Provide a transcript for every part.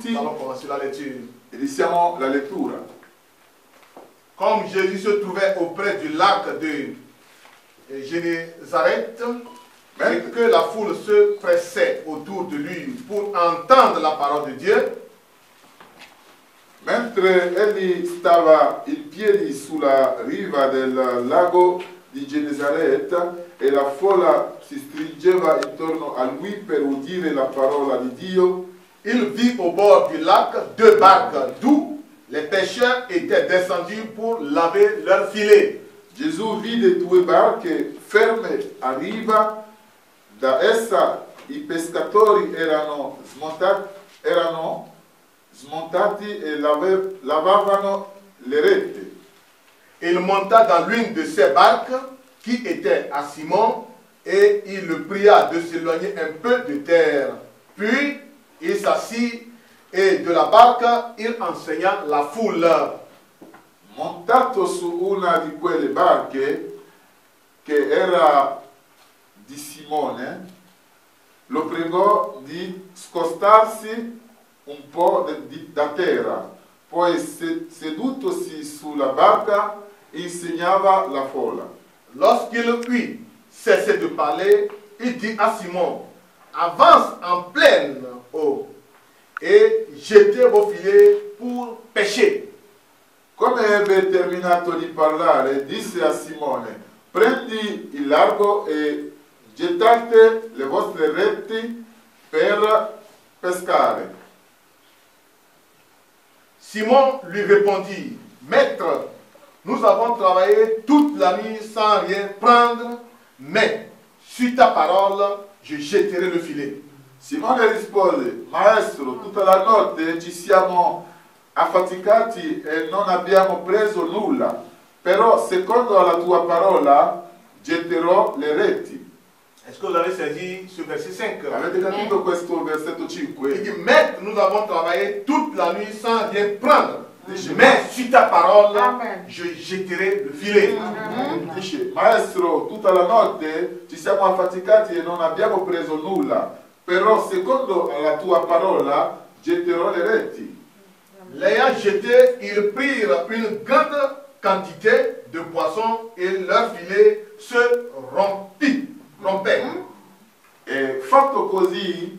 Nous allons commencer la lecture. Iniziamo la lettura. Comme Jésus se trouvait auprès du lac de Génézareth, et que la foule se pressait autour de lui pour entendre la parole de Dieu, Mentre egli stava in piedi sulla riva del lago di Genesaret e la folla si stringeva intorno a lui per udire la parola di Dio, il vit au bord du lac deux barques d'où les pêcheurs étaient descendus pour laver leurs filets. Gesù vide due barche ferme a riva, da essa i pescatori erano smontati e lavavano le reti. Il monta dans l'une de ces barques qui était à Simon et il le pria de s'éloigner un peu de terre. Puis il s'assit et de la barque il enseigna la foule. Montato su una di quelle barche, che era di Simone, lo pregò di scostarsi un po' da terra, poi sedutosi sulla barca insegnava la folla. Lorsqu'il eut cessé de parler, il dit à Simon, avance en pleine eau et jetez vos filets pour pêcher. Come ebbe terminato di parlare, disse a Simone, prendi il largo e gettate le vostre reti per pescare. Simon lui répondit, Maître, nous avons travaillé toute la nuit sans rien prendre, mais sur ta parole, je jetterai le filet. Simone rispose, Maestro, tutta la notte ci siamo affaticati e non abbiamo preso nulla, però secondo la tua parola getterò le reti. Est-ce que vous avez saisi ce verset 5? Avete capito questo versetto Il 5? dit, Maître, nous avons travaillé toute la nuit sans rien prendre, Dice, mais sur ta parole, Amen. je jetterai le filet. Dice, Maestro, tutta la notte ci siamo affaticati e non abbiamo preso nulla, però secondo la tua parola getterò le reti. L'ayant jeté, ils prirent une grande quantité de poissons et leur filet se rompait. E fatto così,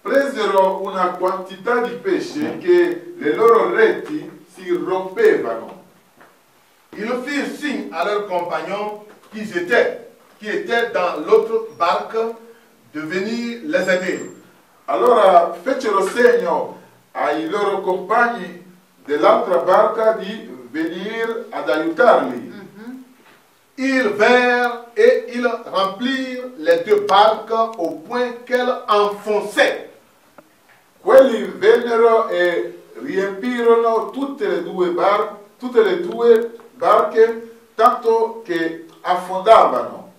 presero una quantità di pesce che le loro reti si rompevano. Ils firent signe à leurs compagnons qui étaient dans l'autre barque de venir les aider. Allora fecero segno ai loro compagni dell'altra barca di venire ad aiutarli. Ils vinrent et ils remplirent les deux barques au point qu'elles enfonçaient. Quelli vennero e riempirono tutte le due barche tanto che affondavano.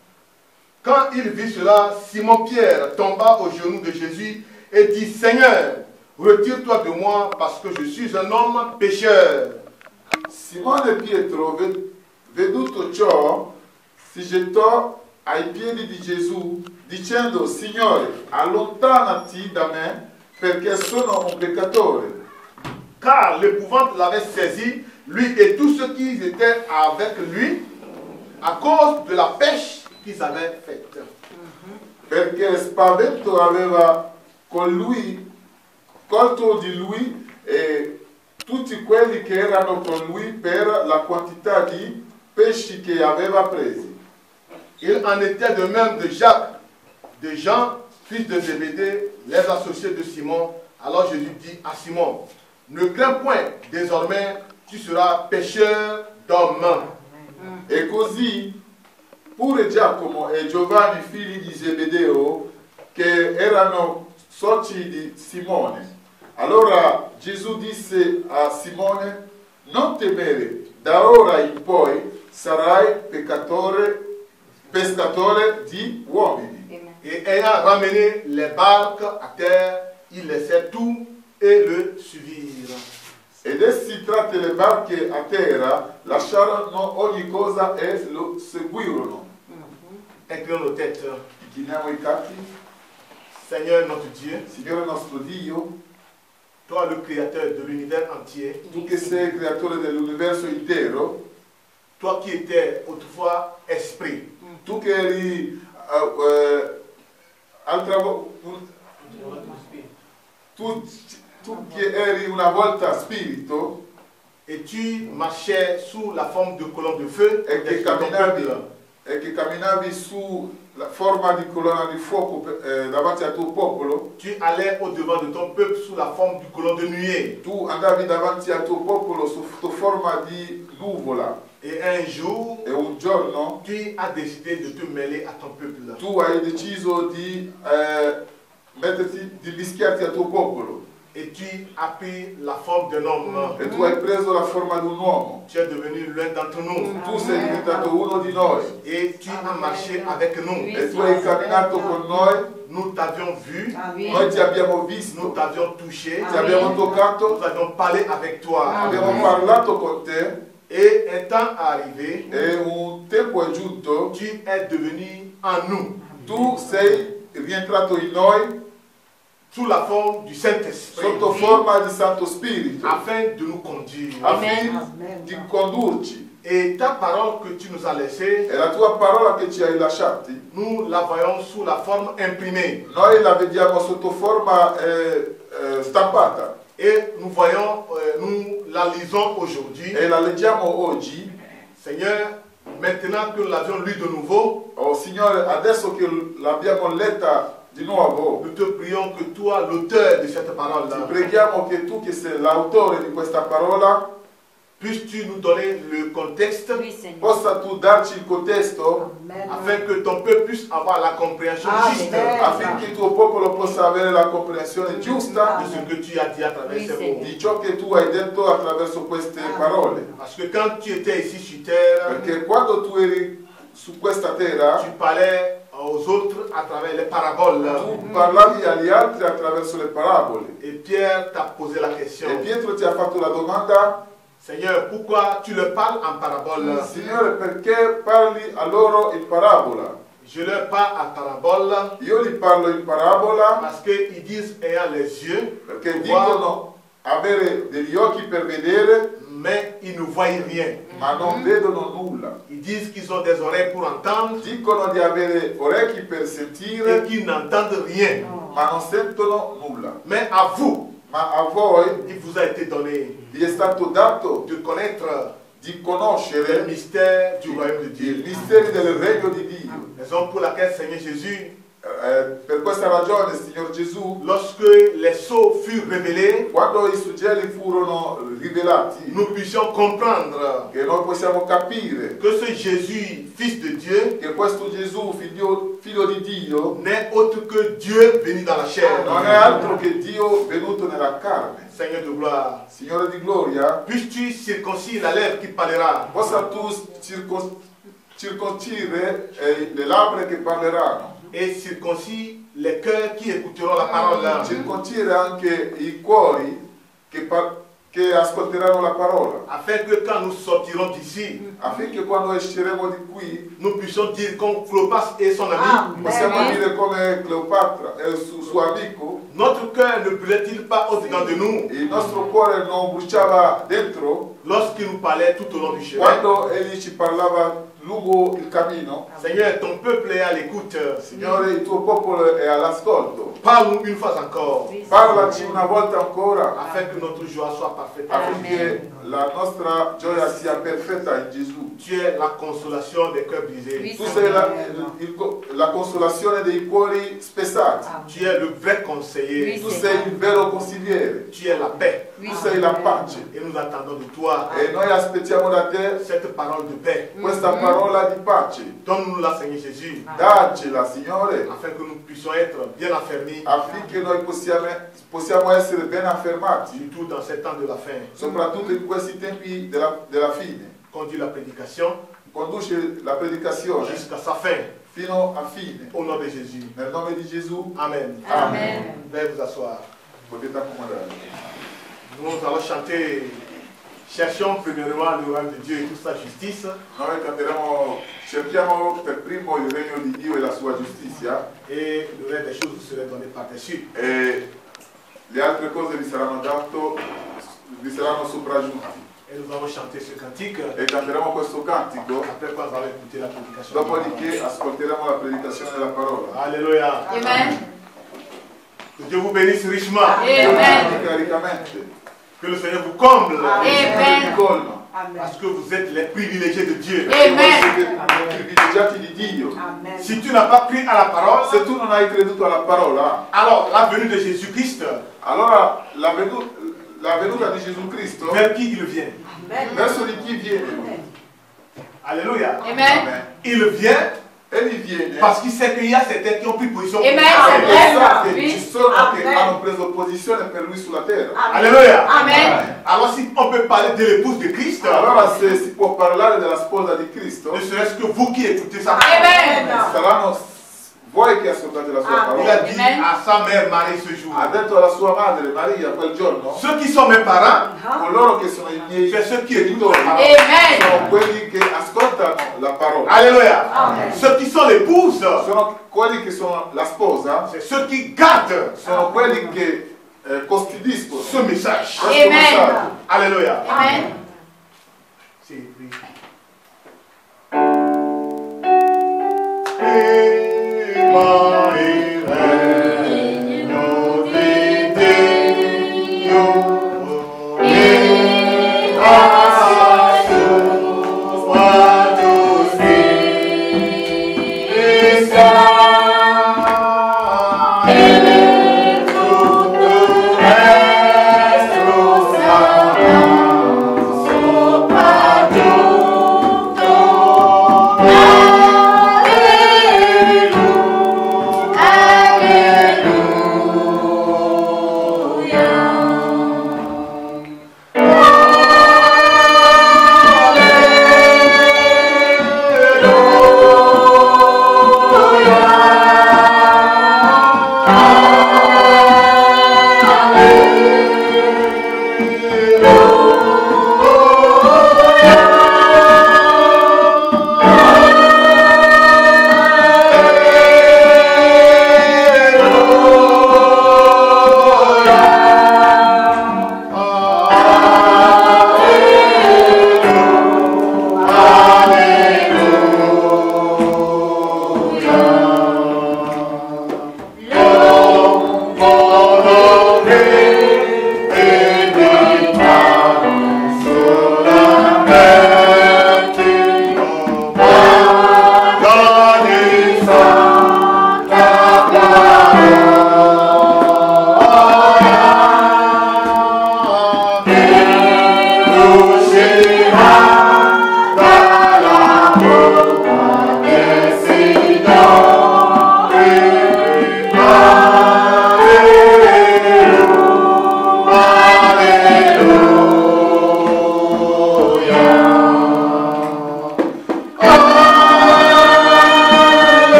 Quand il vit cela, Simon-Pierre tomba aux genoux de Jésus et dit, Seigneur, retire-toi de moi parce que je suis un homme pécheur. Simone Pietro, veduto ciò, si gettò ai piedi di Gesù dicendo, Signore, allontanati da me perché sono un peccatore. Car l'épouvante l'avait saisi, lui et tous ceux qui étaient avec lui, à cause de la pêche qu'ils avaient faite. Perché spavento aveva colto di lui e tutti quelli che erano con lui per la quantità di pesci che aveva presi. Il en était de même de Jacques, de Jean, fils de Zébédée, les associés de Simon. Alors Jésus dit à Simon, ne crains point, désormais tu seras pêcheur d'hommes. E così pure Giacomo e Giovanni, figli di Zebedeo, che erano soci di Simone. Allora Gesù disse a Simone, non temere, da ora in poi sarai pescatore di uomini. Et ayant ramené les barques à terre, ils laissèrent tout et le suivirent. Ed essi tratte le barche a terra, lasciarono ogni cosa e lo seguirono. Inclinons nos têtes. Chiniamo i capi. Seigneur notre Dieu, Signore nostro Dio, toi le créateur de l'univers entier, tu che sei il creatore dell'universo intero, toi qui étais autrefois esprit, tu che eri tu che eri una volta spirito et tu marchais sous la forme de colonne de feu e che camminavi sulla forma di colonna di fuoco davanti al tuo popolo, tu allais au-devant de ton peuple sous la forme du colonne de nuée. tu andavi davanti al tuo popolo sotto forma di nuvola. Et un jour, E un giorno tu as décidé de te mêler à ton peuple. tu hai deciso di mischiarti al tuo popolo Et tu as pris la forme d'un homme. e tu hai preso la forma di un uomo. Tu es devenu l'un d'entre nous. Tu sei diventato uno di noi Et tu as marché avec nous. e tu hai camminato con noi. Nous t'avions vu, Noi ti abbiamo visto, nous t'avions touché, ti abbiamo toccato, nous avions parlé avec toi. abbiamo parlato con te Et un temps arrivé, e un tempo è giunto, tu es devenu en nous, tu sei rientrato in noi sous la forme du Saint-Esprit, sotto forma di Santo Spirito afin de nous conduire. affinché di condurci. Et ta parole que tu nous as laissée, E la tua parola che ci hai lasciati, nous la voyons sous la forme imprimée. noi la vediamo sotto forma stampata Et nous voyons, nous la lisons aujourd'hui. e la leggiamo oggi. Seigneur, maintenant que nous l'avions lu de nouveau, Oh Signore, adesso che l'abbiamo letta di nuovo, nous te prions que toi, l'auteur de cette parole-là, ti preghiamo che tu che sei l'autore di questa parola puisses-tu nous donner le contexte possa tu darci il contesto afin que ton peuple puisse avoir la compréhension juste affinché il tuo popolo possa avere la comprensione giusta de ce que tu as dit à travers ces mots. di ciò che tu hai detto attraverso queste parole. Parce que quand tu étais ici sur terre, Perché quando tu eri su questa terra, tu parlais aux autres à travers les paraboles. tu parlavi agli altri attraverso le parabole. Et Pierre t'a posé la question. E Pietro ti ha fatto la domanda: Seigneur, pourquoi tu leur parles en parabole? Signore, perché parli a loro in parabola? Je leur parle en parabole Io li parlo in parabola parce qu'ils disent ayant les yeux, perché voir, dicono avere degli occhi per vedere, mais ils ne voient rien. ma non vedono nulla. Ils disent qu'ils ont des oreilles pour entendre Dicono di avere orecchi per et sentire, qu'ils n'entendent rien. ma non sentono nulla. Mais à vous, Ma a voi il vous a été donné vi è stato dato de connaître di le conoscere mystère du royaume de i Dieu. misteri del regno di Dio. Raison pour laquelle, Seigneur Jésus, Per questa ragione, Signor Gesù, lorsque les sceaux furent révélés, quando i suggelli furono rivelati, nous puissions comprendre che noi possiamo capire que ce Jésus, Fils de Dieu, che questo Gesù, figlio di Dio, n'est autre que Dieu venu dans la chair. non è altro che Dio venuto nella carne. Seigneur de gloire, Signore di gloria, puisses-tu circoncire la lèvre qui parlera possa tu circoncire le labbra che parleranno, et circoncire les cœurs qui écouteront la parole. circoncire anche i cuori che ascolteranno la parola, Afin que quand nous sortirons d'ici, affinché quando usciremo di qui nous puissions dire comme Clopas et son ami, possiamo dire come Cleopatra e il suo amico: notre cœur ne brûlait-il pas au-dedans de nous il nostro cuore non bruciava dentro lorsqu'il nous parlait tout au long du chemin? quando egli ci parlava lungo il cammino. Seigneur, ton peuple est à l'écoute. Signore, il tuo popolo è all'ascolto. Parle-nous une fois encore, Parlaci una volta ancora afin que notre joie soit parfaite. affinché la nostra gioia sia perfetta in Gesù. Tu es la consolation des cœurs brisés. Tu sei la consolazione dei cuori spezzati. Tu es le vrai conseiller. Tu sei il vero consigliere. Tu es la paix. Tu sei la pace. Et nous attendons de toi E noi aspettiamo da te cette parole de paix. questa parola di pace. Donne-nous la, Seigneur Jésus, Daccela, Signore, afin que nous puissions être bien affermis, affinché noi possiamo essere ben affermati, surtout dans ces temps de la fin. soprattutto in questi tempi della fine. Conduis la prédication Conduce la predicazione jusqu'à sa fin. fino a fine. Au nom de Jésus. Nel nome di Gesù, Amen. amen. Veuillez vous asseoir. Potete accomodare. Nous allons chanter. Cherchons premièrement le royaume de Dieu et toute sa justice. Noi canteremo, cerchiamo per primo il regno di Dio e la sua giustizia Et le reste des choses vous seraient données par-dessus. e le altre cose vi saranno sopraggiunte. Et nous allons chanter ce cantique. E canteremo questo cantico, Après quoi, nous allons écouter la prédication. dopodiché ascolteremo la predicazione della parola. Alléluia. Amen. Que Dieu vous bénisse richement. Amen. Caricamente. Que le Seigneur vous comble. Amen. Colma. Parce que vous êtes les privilégiés de Dieu. Amen. Siete privilegiati di Dio. Si tu n'as pas cru à la parole, Se tu non hai creduto alla parola, alors la venue de Jésus-Christ, allora la venuta di Gesù Cristo, vers qui il vient? verso di chi viene? Alléluia. Amen. Il vient Egli viene parce qu'il sait qu'il y a certains qui ont pris position. Amen. perché sa che Oui. ci sono che Amen. hanno preso posizione per lui sulla terra. Alléluia. Amen. Alors si on peut parler de l'épouse de Christ, Allora se si può parlare della sposa di Cristo, ne serait-ce que vous qui écoutez ça. Amen. saranno voi che ascoltate la sua Amen. Il a parola. dit Amen. à sa mère Marie ce jour. Ha detto alla sua madre Maria quel giorno, Ceux qui sont mes parents, coloro che sono i miei c'est ceux qui écoutent. genitori, Amen. sono quelli che ascoltano la parola. Alléluia. Amen. Ceux qui sont l'épouse, Sono quelli che sono la sposa, c'est ceux qui gardent sono quelli che custodiscono ce message. questo Amen. messaggio. Alléluia. Amen. C'est écrit.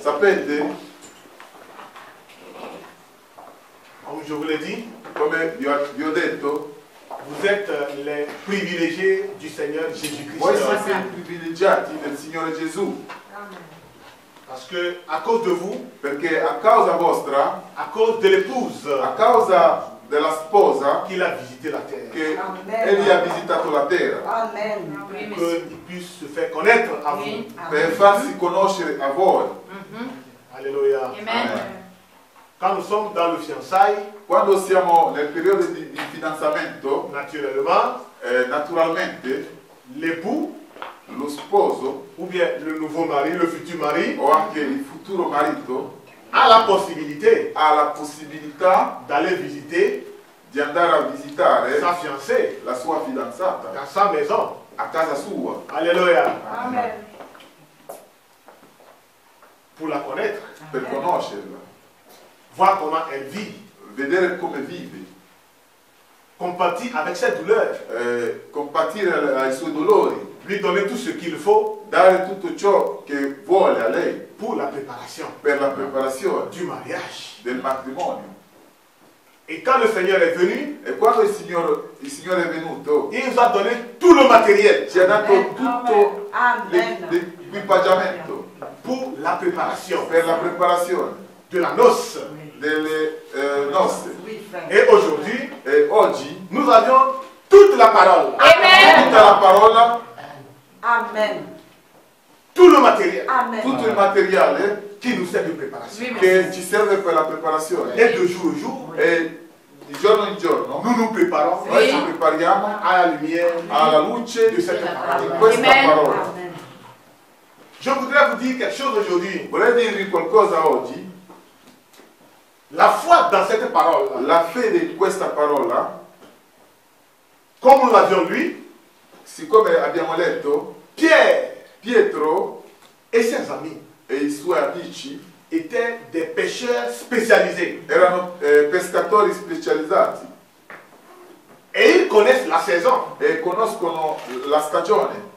Sapete, comme je vous l'ai dit, come vi ho detto, vous êtes les privilégiés du Seigneur Jésus-Christ. voi siete i privilegiati del Signore Gesù, Parce que à cause de vous, perché a causa vostra, à cause de l'épouse a causa della sposa, qu'il a visité la terre, che egli ha visitato la terra, Amen. Oui, pour monsieur. qu'il puisse se faire connaître à vous. Oui. per farsi conoscere a voi. Alléluia. Amen. Quand nous sommes dans le fiançailles, Quando siamo nel periodo di fidanzamento, naturellement, naturalmente l'époux, lo sposo ou bien le nouveau mari, le futur mari, o anche il futuro marito a la possibilité ha la possibilità d'aller visiter di andare a visitare sa fiancée la sua fidanzata dans sa maison. a casa sua Alléluia. Amen. Pour la connaître, per conoscerla, voir comment elle vit, vedere come vive, compatir avec ses douleurs, compatire ai suoi dolori, lui donner tout ce qu'il faut dare tutto ciò che vuole a lei pour la préparation per la preparazione du mariage. del matrimonio. Et quand le Seigneur est venu, E quando il Signore è venuto, il nous a donné tout le matériel ci ha dato Amen. tutto Amen. l'equipaggiamento pour la préparation per la preparazione de la noce. delle nozze. Oui, frère. Et aujourd'hui, E oggi nous avions toute la parole, Amen. tutta la parola, Amen. tout le matériel Amen. tutto il materiale qui nous sert de préparation. Oui, che merci. ci serve per la preparazione. Et de jour en jour, E di giorno in giorno nous nous préparons noi ci prepariamo à la lumière alla luce de cette di parole. questa Amen. parola. Amen. Je voudrais vous dire quelque chose aujourd'hui. Vorrei dirvi qualcosa oggi. La foi dans cette parole, La fede in questa parola, comme nous l'avions lu, siccome abbiamo letto, Pierre Pietro et ses amis e i suoi amici étaient des pêcheurs spécialisés. erano pescatori specializzati Et ils connaissent la saison, e conoscono la stagione,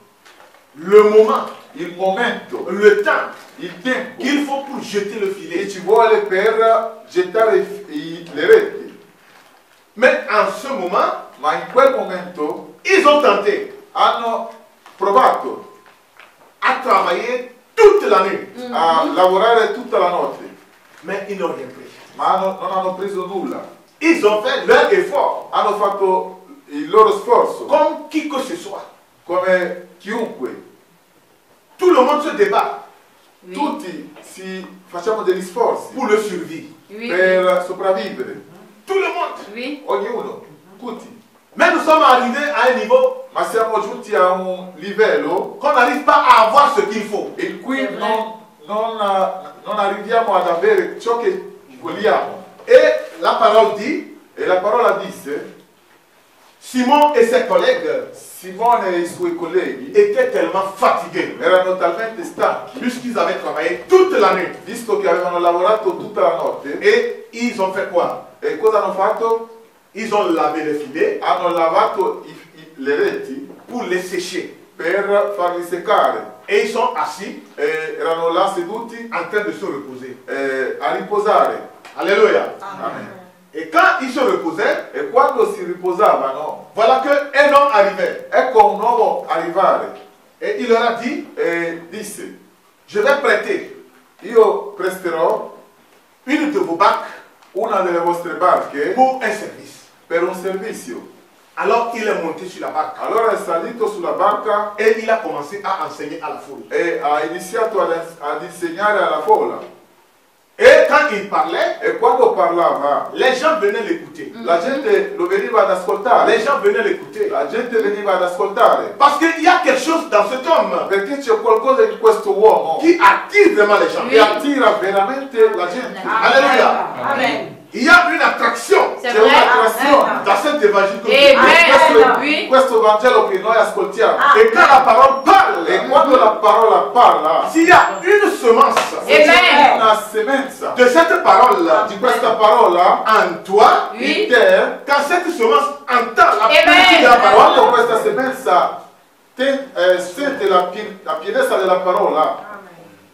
le moment, il momento, le temps il tempo qu'il faut pour jeter le che filet. ci vuole per gettare le reti. Mais en ce moment, Ma in quel momento ils ont tenté hanno provato à travailler toute la nuit. a lavorare tutta la notte, Mais ils n'ont rien pris. ma non hanno preso nulla. Ils ont fait leur effort, Hanno fatto il loro sforzo, comme qui que ce soit. come chiunque. Tout le monde se débat Oui. Tutti facciamo degli sforzi pour le survie. Oui. per sopravvivere, Tout le monde. Oui. ognuno, tutti. Mais nous sommes arrivés à un niveau Ma siamo giunti a un livello qu'on n'arrive pas à avoir ce qu'il faut. in cui non arriviamo ad avere ciò che vogliamo. Et la parole dit, E la parola disse, Simon et ses collègues Simone e i suoi colleghi étaient tellement fatigués, erano talmente stanchi, puisqu'ils avaient travaillé toute la nuit. visto che avevano lavorato tutta la notte. Et ils ont fait quoi? E cosa hanno fatto? Ils ont lavé les filets Hanno lavato le reti pour les sécher. per farli seccare. Et ils sont assis E erano là seduti en train de se reposer. a riposare. Alléluia. Amen. Et quand ils se reposaient, E quando si riposavano, voilà qu'un homme arrivait. ecco un uomo arrivare Et il leur a dit, e disse, je vais prêter io presterò une de vos barques una delle vostre barche pour un service. per un servizio. Alors il est monté sur la barque Allora è salito sulla barca et il a commencé à enseigner à la foule. e ha iniziato ad insegnare alla folla. Et quand il parlait, E quando parlava, les gens venaient l'écouter. la gente lo veniva ad Les ascoltare. gens venaient l'écouter. La gente veniva ad ascoltare. Parce qu'il y a quelque chose dans cet homme Perché c'è qualcosa in questo uomo qui attire vraiment les gens. che attira veramente la gente. Alléluia. Amen. Il y a une attraction C'est C'è vrai. un'attrazione dans cet évangile. que Amen. nous in Oui. questo Vangelo che noi ascoltiamo. Et quand la parole parle, E quando la parola parla, s'il y a une semence Amen. una semenza de cette parole di questa parola en toi, in Oui. te, quand cette semence entend la Amen. plénitude de la parole, quando questa semenza sente la pienezza della parola,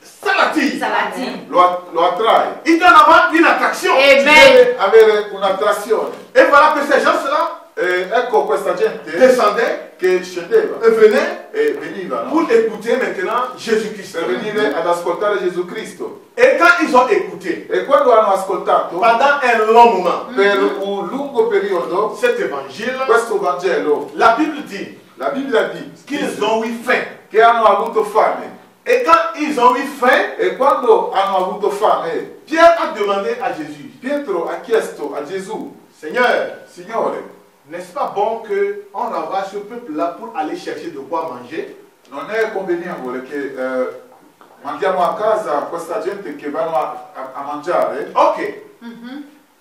ça l'attire. Ça l'a dit. lo attrae. Il doit avoir une attraction. Amen. Deve avere un'attrazione. Et voilà que ces gens-là E ecco questa gente descendaient che scendeva et venaient e venivano pour écouter maintenant Jésus-Christ. per venire ad ascoltare Gesù Cristo. Et quand ils ont écouté, E quando hanno ascoltato pendant un long moment, per un lungo periodo cet évangile, questo Vangelo, la Bible dit la Bibbia dice qu'ils ont eu faim. che hanno avuto fame. Et quand ils ont eu faim, E quando hanno avuto fame, Pierre a demandé à Jésus, Pietro ha chiesto a Gesù, Seigneur, Signore, n'est-ce pas bon qu'on renvoie ce peuple-là pour aller chercher de quoi manger? non è convenevole che mandiamo a casa questa gente che vanno a mangiare. Ok.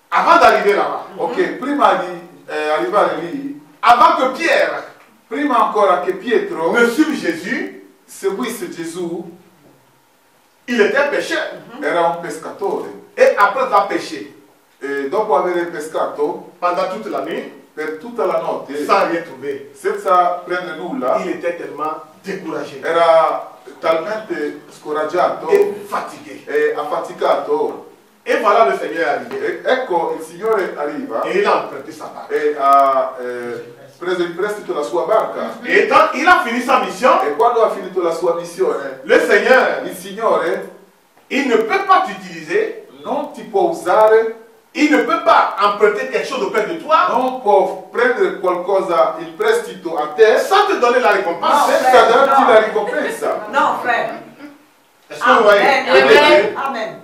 Avant d'arriver là-bas, Ok, prima di arrivare lì, avant que Pierre prima ancora che Pietro ne suive Jésus, seguisse Gesù, il était pêcheur. era un pescatore. Et après avoir pêché E dopo aver pescato pendant toute la nuit, per tutta la notte, sans rien trouver, senza prendere nulla, il était tellement découragé era talmente scoraggiato et fatigué. e affaticato. Et voilà le Seigneur est arrivé. E ecco il Signore arriva Et il a emprunté sa barque. e ha preso in prestito la sua barca. Et quand il a fini sa mission, E quando ha finito la sua missione, le Seigneur, il Signore il ne peut pas t'utiliser, non ti può usare, il ne peut pas emprunter quelque chose auprès de toi non può prendere qualcosa in prestito a te sans te donner la récompense. senza darti la ricompensa. Non, frère. Est-ce que vous voyez? Amen. Amen.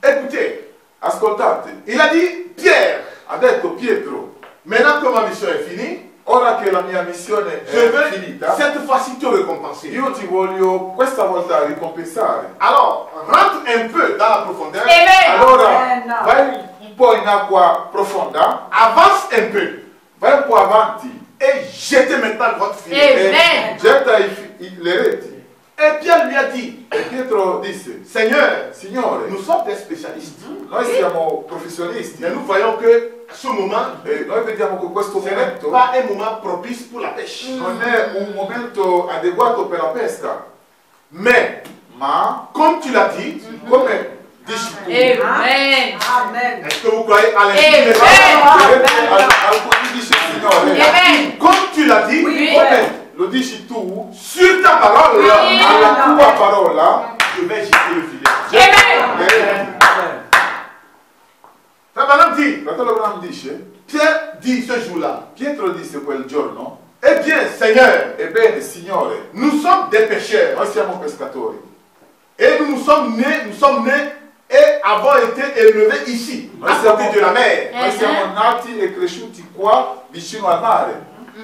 Écoutez, Ascoltate, il a dit, Pierre, ha detto Pietro, maintenant que ma mission est finie, ora che la mia missione je è veux finita, cette fois-ci te récompenser. io ti voglio questa volta ricompensare. Alors, rentre un peu dans la profondeur, Amen. Allora, Amen. vai un po' in acqua profonda, avance un peu vai un po' avanti et jetez maintenant votre filet. Amen. e getta le reti. Et Pierre lui a dit, E Pietro disse, Seigneur, Signore, nous sommes des spécialistes. noi siamo professionisti Mais nous voyons que ce moment, e noi vediamo che questo ce n'est momento pas un moment propice pour la pêche. non è un momento adeguato per la pesca, Mais, ma comme tu l'as dit, come dici tu, Amen. Amen. est-ce que vous croyez à l'instinct Amen. des femmes? vedete, alcuni dice il Signore, Amen. Comme tu l'as dit, Oui. come lo dici tu, sur ta parole, Oui. alla tua parola, je vais jeter le filet. Amen. le reti. Frère Branham dit, Fratello Branham dice, Pierre dit ce jour-là, Pietro disse quel giorno, eh bien, Seigneur, ebbene Signore, nous sommes des pécheurs. noi siamo pescatori Et nous sommes nés et avons été élevés ici, à côté de la mer. noi siamo nati e cresciuti qua vicino al mare.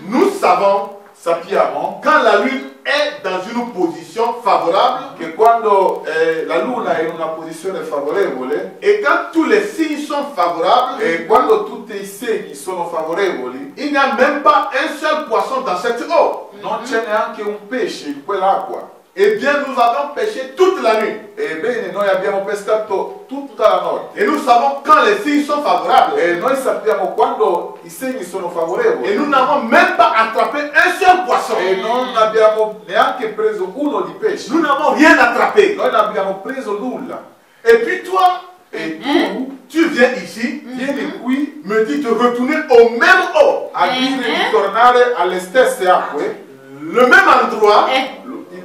Nous savons, Sappiamo quand la lune est dans une position favorable che quando la luna è in una posizione favorevole et quand tous les signes sont favorables, e quando tutti i segni sono favorevoli, il n'y a même pas un seul poisson dans cette eau. non c'è neanche un pesce in quell'acqua. Eh bien, nous avons pêché toute la nuit. Ebbene, noi abbiamo pescato tutta la notte Et nous savons quand les signes sont favorables. e noi sappiamo quando i segni sono Et favorevoli nous n'avons même pas attrapé un seul poisson. e non abbiamo neanche preso uno di pesce. Nous n'avons rien attrapé. Noi non abbiamo preso nulla. Et puis toi, E tu tu viens ici, vieni qui me dis de retourner aux mêmes eaux, a dire di tornare alle stesse acque, le même endroit.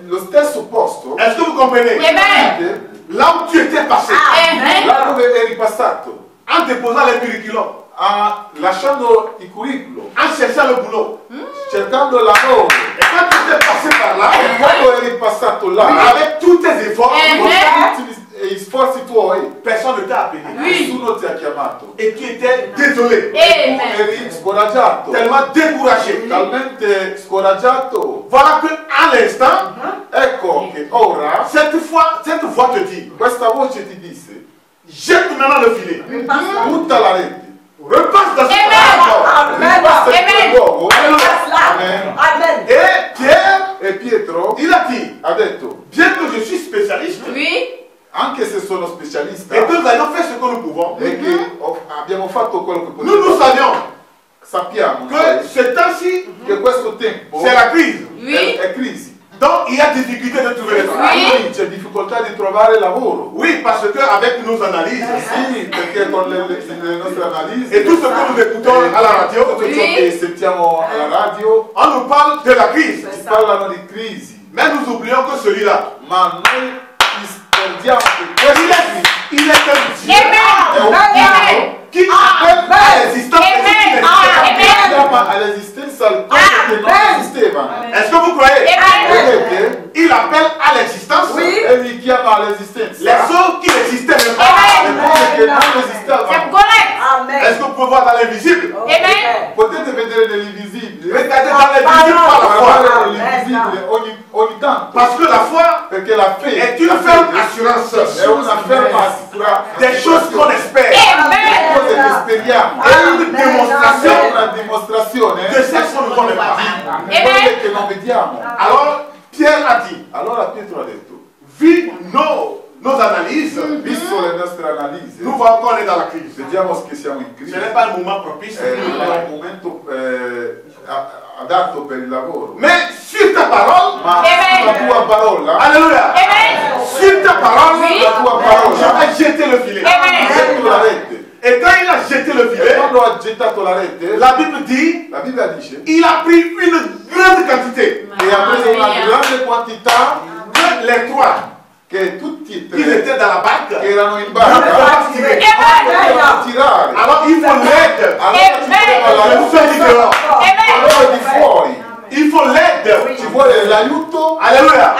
lo stesso posto, Est-ce que vous comprenez? Amen. Là où tu étais passé, Amen. là dove eri passato, en déposant les curriculums, lasciando il curriculum, en cherchant le boulot. cercando lavoro, Et quand tu étais passé par là, e quando eri passato là, avec tous tes efforts, Amen. tutti gli sforzi tuoi, personne ne t'a appelé. nessuno ti ha chiamato. Et tu étais désolé, Tu Amen. eri scoraggiato, tellement découragé. talmente scoraggiato. Voilà que à l'instant, Ecco che ora cette voix te dit, questa voce ti disse, jette maintenant le filet. butta la rete, Repasse dans ce Amen. ripassa in quel Amen. luogo. Amen. Amen. Et Pierre, E Pietro il a dit, ha detto, bien que je suis spécialiste, Oui. anche se sono specialista et que nous ayons fait ce que nous pouvons, e che abbiamo fatto quello che nous potevamo, savions sappiamo que ce temps-ci, che questo tempo c'est la crise. Oui. è crisi. Donc il y a difficulté de trouver le travail. Oui. Quindi c'è difficoltà di trovare lavoro. Oui, parce qu'avec nos analyses Sì, perché con le nostre analisi et tout ce que nous écoutons à la radio, tutto ciò che sentiamo alla radio on nous parle de la crise. si parlano di crisi, Mais nous oublions que celui-là, ma noi perdiamo che questa crisi il est un Dieu è un Amen. Dio qui appelle à l'existence Amen. ce qui n'existe Amen. pas. chiama all'esistenza le cose che non esistevano. Est-ce que vous croyez? Amen. Vedete? Il appelle à l'existence Oui. Egli chiama all'esistenza les choses qui n'existaient même le pas. cose che non Amen. esistevano. C'est correct. Est-ce Amen. que vous pouvez voir dans l'invisible? Amen. Potete vedere nell'invisibile, Regardez dans l'invisible par la foi. guardare visibile ogni tanto. Parce que la foi Perché la fede est une ferme assurance è una ferma assicurazione des choses qu'on espère. delle cose che speriamo. Et une È démonstration una dimostrazione de ce qu'on ne connaît pas. di quelle che non vediamo. Alors, Pierre a dit, Allora Pietro ha detto, vu nos analyses, visto le nostre analisi, nous voyons qu'on est dans la crise. vediamo che siamo in Ce crisi, n'est pas un moment propice. non è un momento adatto per il lavoro. Mais sur ta parole, Ma la tua parola, alléluia, sur ta parole, la tua parola, j'avais jeté le filet. getto la rete. Et quand il a jeté le E filet, quando ha gettato la rete, la Bible dit, la Bibbia dice il a pris une grande quantité. che ha preso una grande quantità Que les trois che tutti e qui tre étaient dans la barque, che erano in ne barca pouvaient pas tirer. potevano tirare. Alors il faut l'aide. Allora ci voleva Je vous fais l'aiuto, dire dehors. allora di fuori Il faut l'aide. ci vuole l'aiuto. Alléluia.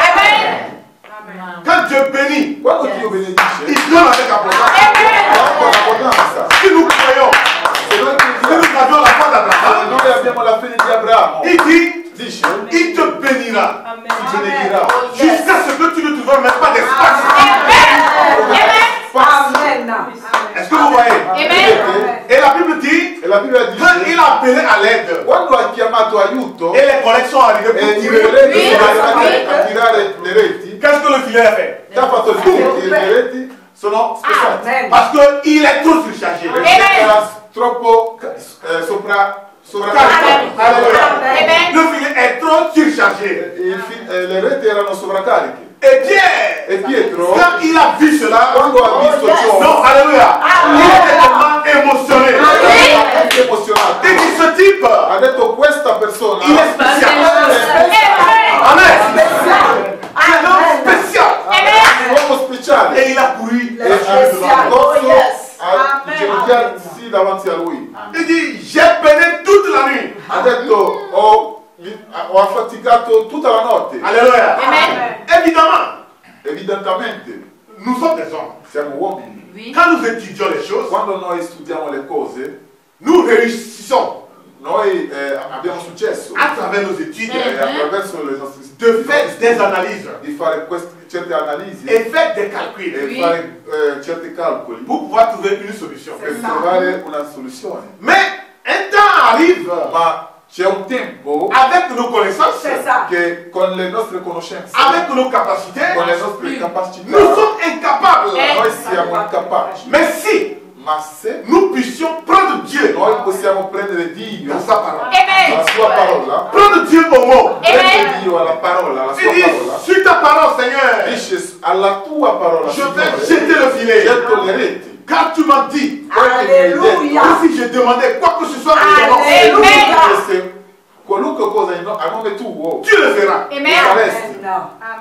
Quand Dieu bénit, Quando Dio benedice, il donne avec abondance. con abbondanza. Si nous croyons, Se noi si crediamo, nous avions la foi d'Abraham, noi abbiamo la fede di Abramo, il dit, dice, il te bénira. ti benedirà. Jusqu'à ce que tu ne trouves même pas d'espace. Est-ce que vous voyez? Et la Bible dit, E la Bibbia quand il dice, a appelé à l'aide, quando ha chiamato aiuto et les collègues sont arrivés e pour i tirer, reti sono arrivati a tirare le reti, qu'est-ce que le filet a fait? che ha fatto il figlio, le reti sono spezzate. Parce qu'il est trop surchargé. Perché era troppo sovracaricato. Alléluia. Le filet est trop surchargé. Le reti erano sovraccariche. Et Pierre, E Pietro, quand il a vu cela, quando ha visto ciò, non, alléluia, il était tellement émotionné. era molto emozionato. Il dit, ce type, Ha detto questa persona il est spécial. Amen. C'est un homme spécial. è un uomo speciale. Et il a couru. E ha corso a ginocchiarsi davanti a lui. Il dit, j'ai peiné toute la nuit. Ha detto, ho affaticato tutta la notte. Alléluia. Évidemment, Evidentemente nous sommes des hommes. siamo uomini. Quand nous étudions les choses, Quando noi studiamo le cose, nous réussissons noi abbiamo successo à travers nos études attraverso le nostre de faire des analyses di fare certe analisi et faire des calculs e fare certi calcoli pour pouvoir trouver une solution. per trovare una soluzione. Mais un temps arrive Ma c'è un tempo avec nos connaissances, che con le nostre conoscenze, avec nos capacités, con le nostre capacità, nous sommes incapables. noi siamo incapaci. Mais si Ma se nous puissions prendre Dieu noi possiamo prendere Dio dans sa parole, alla sua parola, prendre Dieu au mot, prendere Dio alla parola, alla il sua dit, parola, sur ta parole, Seigneur, dice alla tua parola, je vais Signore, jeter le filet. getto le reti. Car tu m'as dit Alléluia. que si je demandais quoi que ce soit, Alléluia. E se qualunque cosa a nome tuo tu le feras. faresti.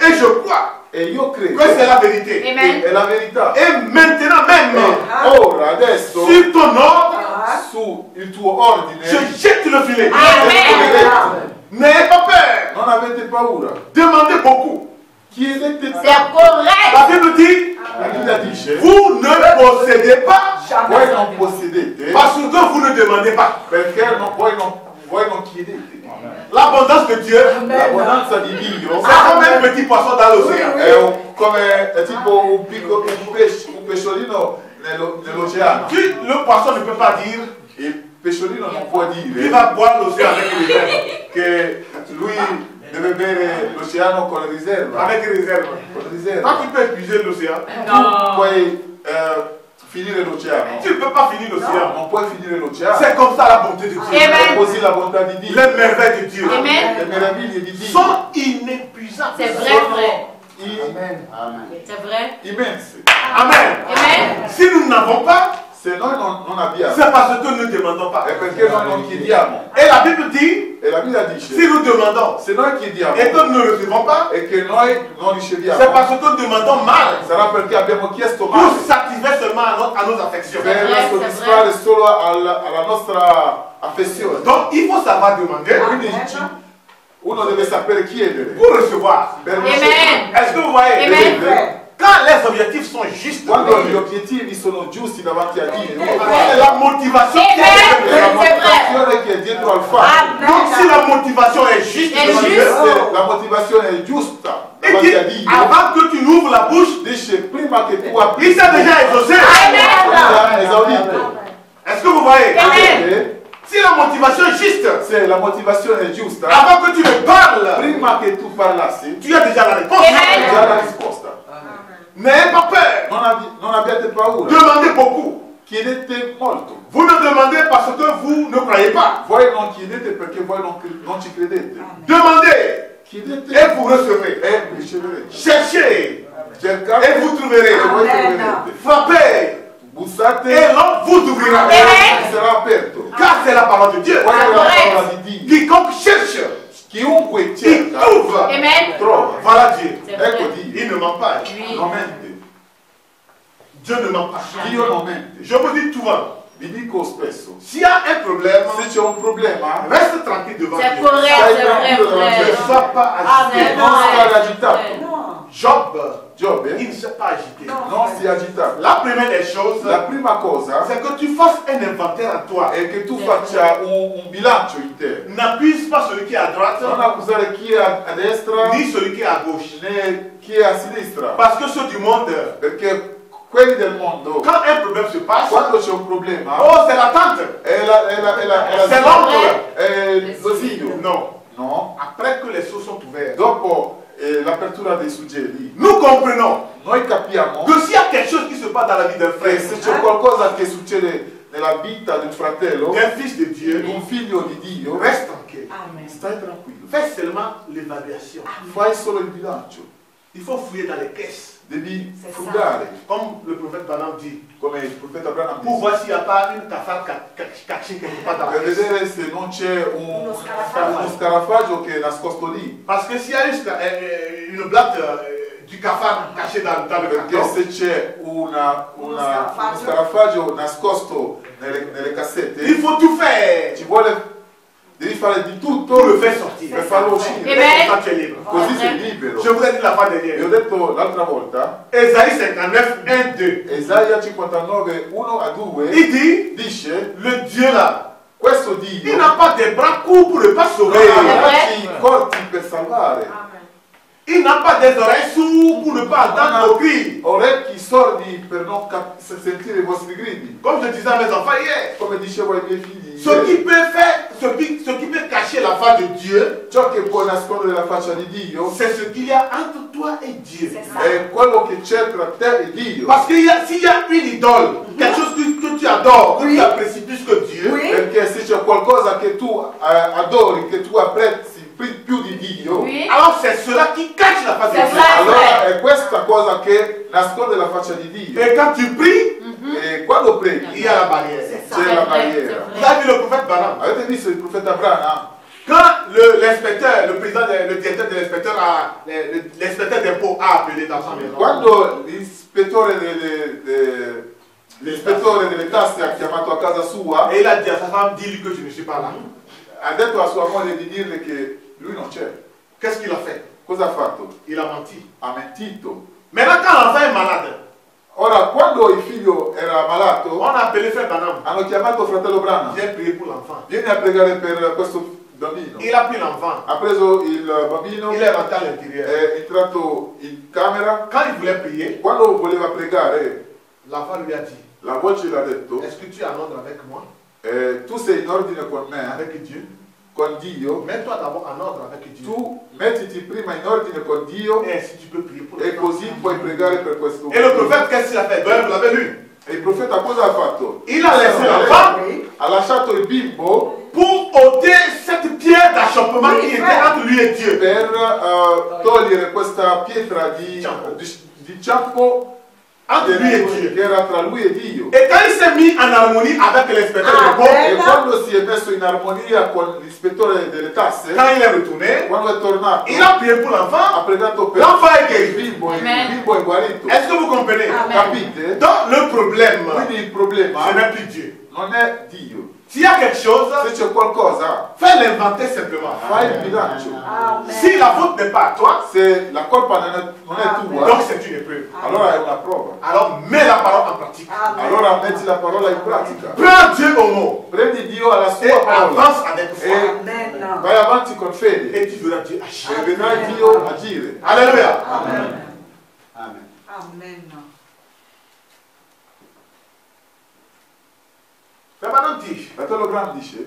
Et je crois E io credo que c'est la vérité. che è la verità. Et maintenant même, E ora, adesso, sur ton ordre, su il tuo ordine, je jette le filet. getto le reti. N'ayez pas peur. Non avete paura. Demandez beaucoup. Chiedete C'est tanto. correct. La Bible dit, La Bibbia dice, vous ne possédez pas voi non possedete parce que vous ne demandez pas. perché voi non chiedete. L'abondance de Dieu, L'abbondanza di Dio c'est comme un petit poisson dans l'océan. è tipo un pesciolino nell'oceano. Le poisson ne peut pas dire Il pesciolino non può qu'il dire va boire l'océan avec les riserves. che lui deve bere l'oceano con le riserve. Avec les réserves. Con le riserve. Quand tu peux épuiser l'océan, Tu puoi finire l'oceano. tu ne peux pas finir l'océan. Non puoi finire l'oceano. C'est comme ça la bonté de Dieu. È così la bontà di Dio. Les merveilles de Dieu Amen. Le meraviglie di Dio sont inépuisables. C'est vrai, frère. sono C'est vrai. immense. Amen. Amen. Si nous n'avons pas, Se noi non abbiamo, c'est parce que nous ne demandons pas. è perché noi non chiediamo. Et la Bible dit, E la Bibbia si dice, nous demandons se noi chiediamo et que nous ne recevons pas, e che noi non c'est riceviamo, parce que nous demandons mal sarà perché abbiamo chiesto pour male satisfaire seulement à nos affections. per vrai, soddisfare solo alla nostra affezione. Donc il faut savoir demander Quindi uno deve sapere chiedere pour recevoir. per Amen. ricevere. Est-ce que vous voyez? Amen. Quand les objectifs sont justes, Quando gli obiettivi sono giusti davanti a Dio, c'est la motivation qui è est la Amen. motivazione che è dietro al fatto. Donc si la motivation est juste, juste È devant Dieu. giusto. La motivazione è giusta Il davanti a dit, Dio. avant que tu n'ouvres la bouche, Dice prima che tu apri, il s'est déjà exaucé. ha esaudito. Est-ce que vous voyez? Amen. E Si la motivation est juste, se la motivazione è giusta, avant que tu ne parles, prima che tu parlassi, tu as déjà la réponse. Amen. hai già la risposta. N'ayez pas peur. Non abbiate paura. Demandez beaucoup. Chiedete molto. Vous ne demandez parce que vous ne croyez pas. Voi non chiedete perché voi non ci credete. Demandez Chiedete et vous recevrez. e riceverete. Cherchez Cercate et vous trouverez. e voi Amen. troverete. Frappez Bussate et l'homme vous ouvrira. Amen. e sarà aperto. Car c'est la parole de Dieu. Qual è la Corretto. parola di Dio? Quiconque cherche, Chiunque il cerca trouve. Amen. trova. Voilà Dieu. C'est Ecco vrai. Dio. Il ne ment pas. Oui. Non mente. Dieu ne ment pas. Dio non mente. Je vous dis souvent, Vi dico spesso, s'il y a un problème, se c'è un problema, reste tranquille devant C'est Dieu. correct, c'est vrai, Ne frère. sois pas agité. Amen. non stare agitato. Job, Giobbe il ne s'est pas agité. non si agitato. La première des choses, La prima cosa c'est que tu fasses un inventaire à toi. è che tu faccia un bilancio in te. N'accuse pas celui qui est à droite, Non accusare chi è a destra ni celui qui est à gauche. né chi è a sinistra. Parce que ceux du monde, Perché quelli del mondo, quand un problème se passe, quando c'è un problema, oh, c'est la tante, è c'est l'oncle. è lo zio. Non. No? Après que les choses sont ouvertes, Dopo l'apertura dei suggelli, nous comprenons noi capiamo que s'il y a quelque chose qui se passe dans la vie d'un che frère, se c'è qualcosa che succede nella vita di un fratello, d'un fils de Dieu, di un figlio di Dio, reste tranquille. Amen. stai tranquillo. Fais seulement l'évaluation. Fai solo il bilancio. Il faut fouiller dans les caisses. Devi C'est ça. frugare, Comme le prophète Branham dit, come il profeta Branham pour dice, voir s'il n'y a pas une cafard cachée quelque part dans la per caisse. vedere se non c'è Uno scarafaggio. uno scarafaggio che è nascosto lì. Parce que s'il y a une blatte du cafard caché dans le Perché carton, se c'è uno scarafaggio nascosto nelle cassette, il faut tout faire ci vuole, devi fare di tutto pour le faire sortir. per farlo uscire. Amen. Comme ça, tu es libre. Così sei libero. Je vous ai dit la fois Vi ho dernière. detto l'altra volta, Esaïe 59, 1, 2. Isaia 59, 1 a 2, Il dit, dice, le Dieu là, questo il Dio n'a pas des bras courts pour ne pas sauver. non ha Amen. bracci corti per salvare, Il n'a pas des oreilles sourdes pour ne pas entendre nos cris. orecchi sordi per non sentire i vostri gridi. Comme je disais à mes enfants hier, Come dicevo ai miei figli, ce qui peut faire, ce qui peut cacher la face de Dieu, ciò che può nascondere la faccia di Dio c'est ce qu'il y a entre toi et Dieu. C'est ça. è quello che c'è tra te e Dio. Parce qu'il y a, s'il y a une idole, quelque chose que tu adores, que Oui. tu apprécies plus que Dieu, Oui. Perché se c'è qualcosa che tu adori, che tu apprezzi più di Dio, Oui. alors c'est cela qui cache la face de C'est Dieu. vrai. allora è questa cosa che nasconde la faccia di Dio. Et quand tu pries, E quando il preghi y a la barrière. C'est ça. c'è C'est la vrai, barriera. c'est Vous vrai. avez vu le prophète Balaam? Avete visto il profeta Abraham? Quand l'inspecteur, le président, le directeur de l'inspecteur, l'inspecteur d'impôt a appelé dans sa maison, Quando l'ispettore delle tasse ha chiamato a casa sua, et il a dit à sa femme, dis-lui que je ne suis pas là. ha detto a sua moglie di dirle che lui non c'è. Qu'est-ce qu'il a fait? Cosa ha fatto? Il a menti. Ha mentito. Maintenant, quand l'enfant est malade, Ora, quando il figlio era on malato, a appelé frère Branham. hanno chiamato fratello Branham. Viens prier pour l'enfant. Vieni a pregare per questo bambino. Il a pris l'enfant. Ha preso il bambino, Il est rentré à l'intérieur. è entrato in camera. Quand il voulait prier, Quando voleva pregare, l'enfant lui a dit, la voce l'ha detto, est-ce que tu es en ordre avec moi, tu sei in ordine con me, avec Dieu? con Dio, Mets-toi d'abord en ordre avec Dieu. tu mettiti prima in ordine con Dio Et ainsi tu peux prier pour e l'enfant. così puoi pregare per questo Et le bambino. prophète, qu'est-ce qu'il a fait? Vous l'avez lu. E il profeta cosa ha fatto? Il a laissé l'enfant Ha lasciato il bimbo pour ôter cette pierre d'achoppement Oui, qui était frère. entre lui et Dieu. per togliere questa pietra di ciampo Entre lui et Dieu. che era tra lui e Dio. Et quand il s'est mis en harmonie avec l'inspecteur Ah, de pont, ouais. E quando si è messo in armonia con l'ispettore delle tasse, quand il est retourné, quando è tornato, il a prié pour l'enfant. ha pregato per L'enfant est il guéri. bimbo, il Amen. bimbo è guarito. Est-ce que vous comprenez? Amen. Capite? Donc le problème, Quindi il ce problema n'est plus Dieu. non è Dio. S'il y a quelque chose, Se c'è qualcosa, fais Fais l'inventaire simplement. fai il bilancio. Si la faute n'est pas à toi, Se la colpa non è tua, donc c'est une épreuve. allora è una prova. Alors mets la parole en pratique. Allora metti la parola in pratica. Prends Dieu au mot Prendi Dio alla et sua parola avance avec foi. e vai avanti con fede Et tu verras Dieu agir. e vedrai Dio agire. Alléluia. Amen. Frère Branham dit, Fratello Branham dice,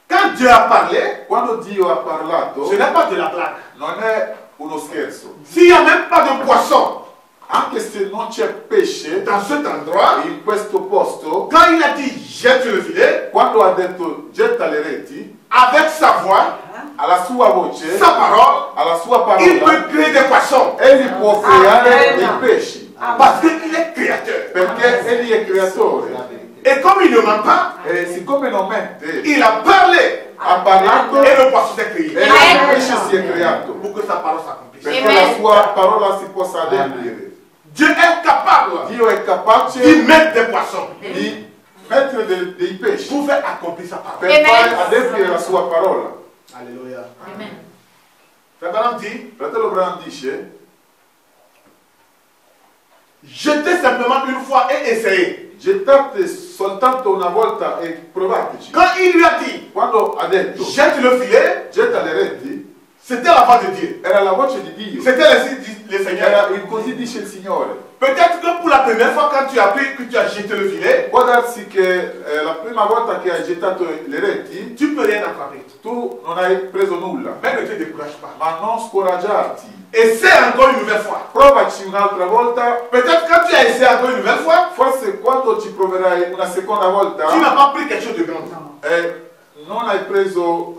quand Dieu a parlé, quando Dio ha parlato ce n'est pas de la blague. non è uno scherzo. S'il n'y a même pas de poisson Anche se non c'è pesce dans cet endroit, in questo posto, quand il a dit jette le filet, quando ha detto getta le reti, avec sa voix, alla sua voce, sa parole, alla sua il parola, peut créer des poissons. egli può creare Amen. dei pesci, Parce qu'il est créateur. perché egli è creatore. Et comme il ne ment pas, E siccome non mente, il a parlé ha parlato et e le poisson s'est créé. il pesce si è creato, Pour que sa parole s'accomplisse. perché Amen. la sua parola si possa adempiere. Dieu est capable Dio è capace d'y mettre des poissons di mettere dei pesci pour faire accomplir sa parole. per fare adempiere la sua parola. Alléluia. Amen. Frère Branham dit, Fratello Branham dice, jetez simplement une fois et essayez. gettate soltanto una volta e provateci. Quand il lui a dit, Quando ha detto jette le filet, getta le reti, c'était la voix de Dieu. era la voce di Dio, C'était le Seigneur. era il così dice il Signore. Peut-être que pour la première fois, quand tu as appris que tu as jeté le filet, Può darsi che la prima volta che hai gettato le reti, tu ne peux rien attraper. tu non hai preso nulla, Mais ne te décourage pas. ma non scoraggiarti. Essaie encore une nouvelle fois. Provaci un'altra volta, Peut-être quand tu as essayé encore une nouvelle fois, forse quando ci proverai una seconda volta, tu n'as pas pris quelque chose de grand. non hai preso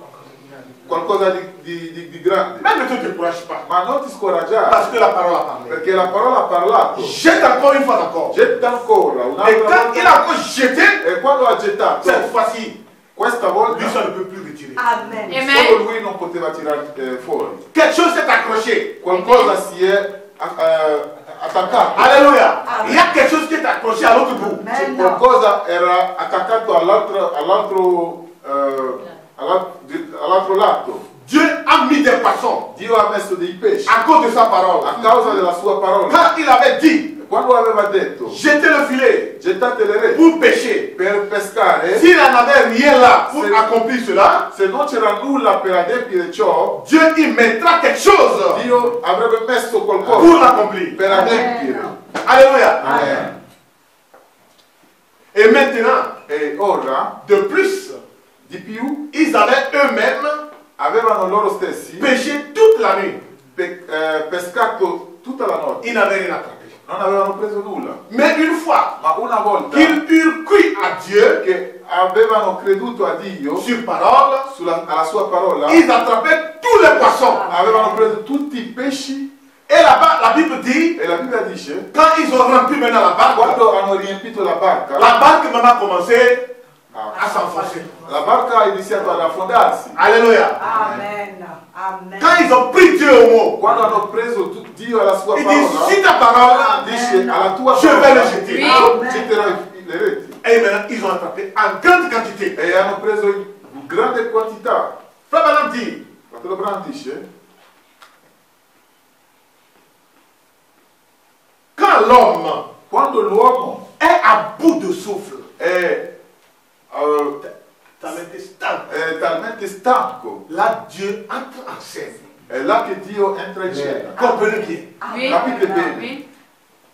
qualcosa di grande. Mais ne te décourage pas. Ma non ti scoraggiare, Parce que la parole a parlé. perché la parola ha parlato. Jette encore une fois encore. Getta ancora, Et un'altra quand il volta. a encore jeté, E quando ha gettato, cette fois-ci, questa lui volta, ça ne peut plus retirer. Amen. solo lui non poteva tirare fuori. Quelque chose s'est accroché. Qualcosa si è attaccato. Alléluia. Il y a quelque chose qui est accroché à l'autre bout. Qualcosa era attaccato all'altro lato. Dieu a mis des poissons Dio ha messo dei pesci à cause de sa parole. a causa della sua parola. Quand il avait dit, Quando aveva detto jetez le filet gettate le reti pour pêcher, per pescare, s'il n'en avait rien là pour accomplir cela, se non c'era nulla per adempiere ciò, Dieu y mettra quelque chose Dio avrebbe messo pour qualcosa l'accomplir. per adempiere. Alléluia. Amen. Et maintenant, E ora, de plus, di più, ils avaient eux-mêmes avevano loro stessi pêché toute la nuit. pescato tutta la notte. Ils n'avaient rien attrapé. Non avevano preso nulla. Mais une fois Ma una volta qu'ils eurent cru à Dieu che avevano creduto a Dio, sur parole, alla sua parola, ils attrapaient tous les poissons. avevano preso tutti i pesci. Et là-bas, la Bible dit, E la Bibbia dice, quand ils ont rempli maintenant la barque quando hanno riempito la barca même a commencé à s'enfoncer. la barca ha iniziato ad affondarsi. Alléluia. Amen. Quand ils ont pris Dieu au mot, Quando hanno preso Dio alla sua ils disent, parola, si ta parole, dice alla tua je vais le parola jeter. Oui. getterò le reti. Et maintenant, ils ont attrapé en grande quantité. E hanno preso in grande quantità. Frère Branham dit, Fratello Branham dice, quand l'homme quando l'uomo est à bout de souffle, è talmente stanco, là Dieu entre en scène. è là che Dio entra in scena. Comprenez bien. Oui. Capite bene? Oui.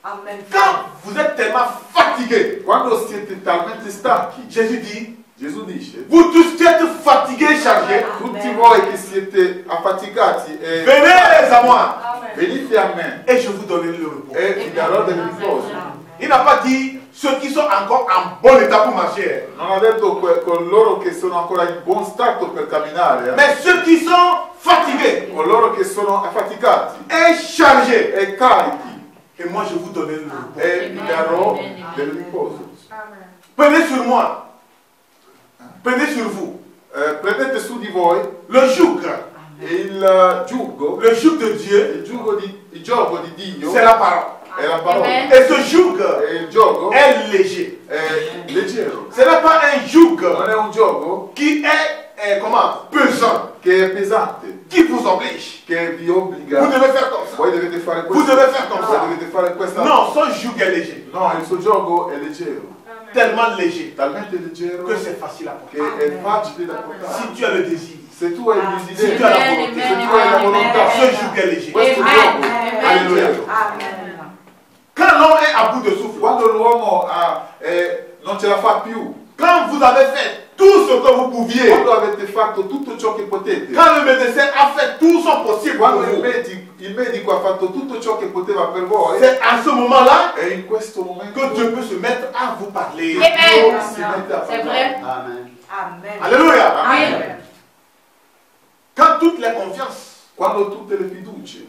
Amen. Quand vous êtes tellement fatigué, Quando siete talmente stanchi, Jésus dit, Gesù dice, vous tous qui êtes fatigués et chargés, tutti voi che siete affaticati e venez à moi venite a me et je vous donnerai le repos. e vi darò del riposo. Il n'a pas dit ceux qui sont encore en bon état pour marcher, Non ha detto coloro che sono ancora in buon stato per camminare, mais ceux qui sont fatigués coloro che sono affaticati et chargés. e carichi, Et moi je vous donnerai le repos. e vi darò del riposo. Prenez sur moi, prenez sur vous Prendete su di voi le joug. il giugo, Le joug de Dieu, il gioco di Dio c'est la parole. è la parola. Amen. Et ce joug E il gioco est léger. è leggero. Ce n'est pas un joug Non è un gioco qui est comment, pesant, che è pesante, qui vous oblige. che vi obbliga. Vous devez faire comme ça. Voi dovete fare Vous questo. devez faire comme Voi ça. dovete fare questa. Non, son joug est léger. No, il suo gioco è leggero, Tellement léger talmente leggero que c'est facile à porter. che è facile da portare. Si tu as le désir, Se tu hai il si tu desiderio, as la Amen, volonté, se tu hai la volontà, ce joug est léger. questo Amen. gioco è Amen. leggero. Amen. Quand l'homme est à bout de souffle, Quando l'uomo non ce la fa più, quand vous avez fait tout ce que vous pouviez, quando avete fatto tutto ciò che potete, quand le médecin a fait tout son possible pour quando vous, il medico ha fatto tutto ciò che poteva per voi, c'est à ce moment-là è in questo momento que Dieu peut se mettre à vous parler. Amen. si mette a C'est parlare. vrai. Amen. Amen. Alléluia. Amen. Quand toutes les confiances Quando tutte le fiducie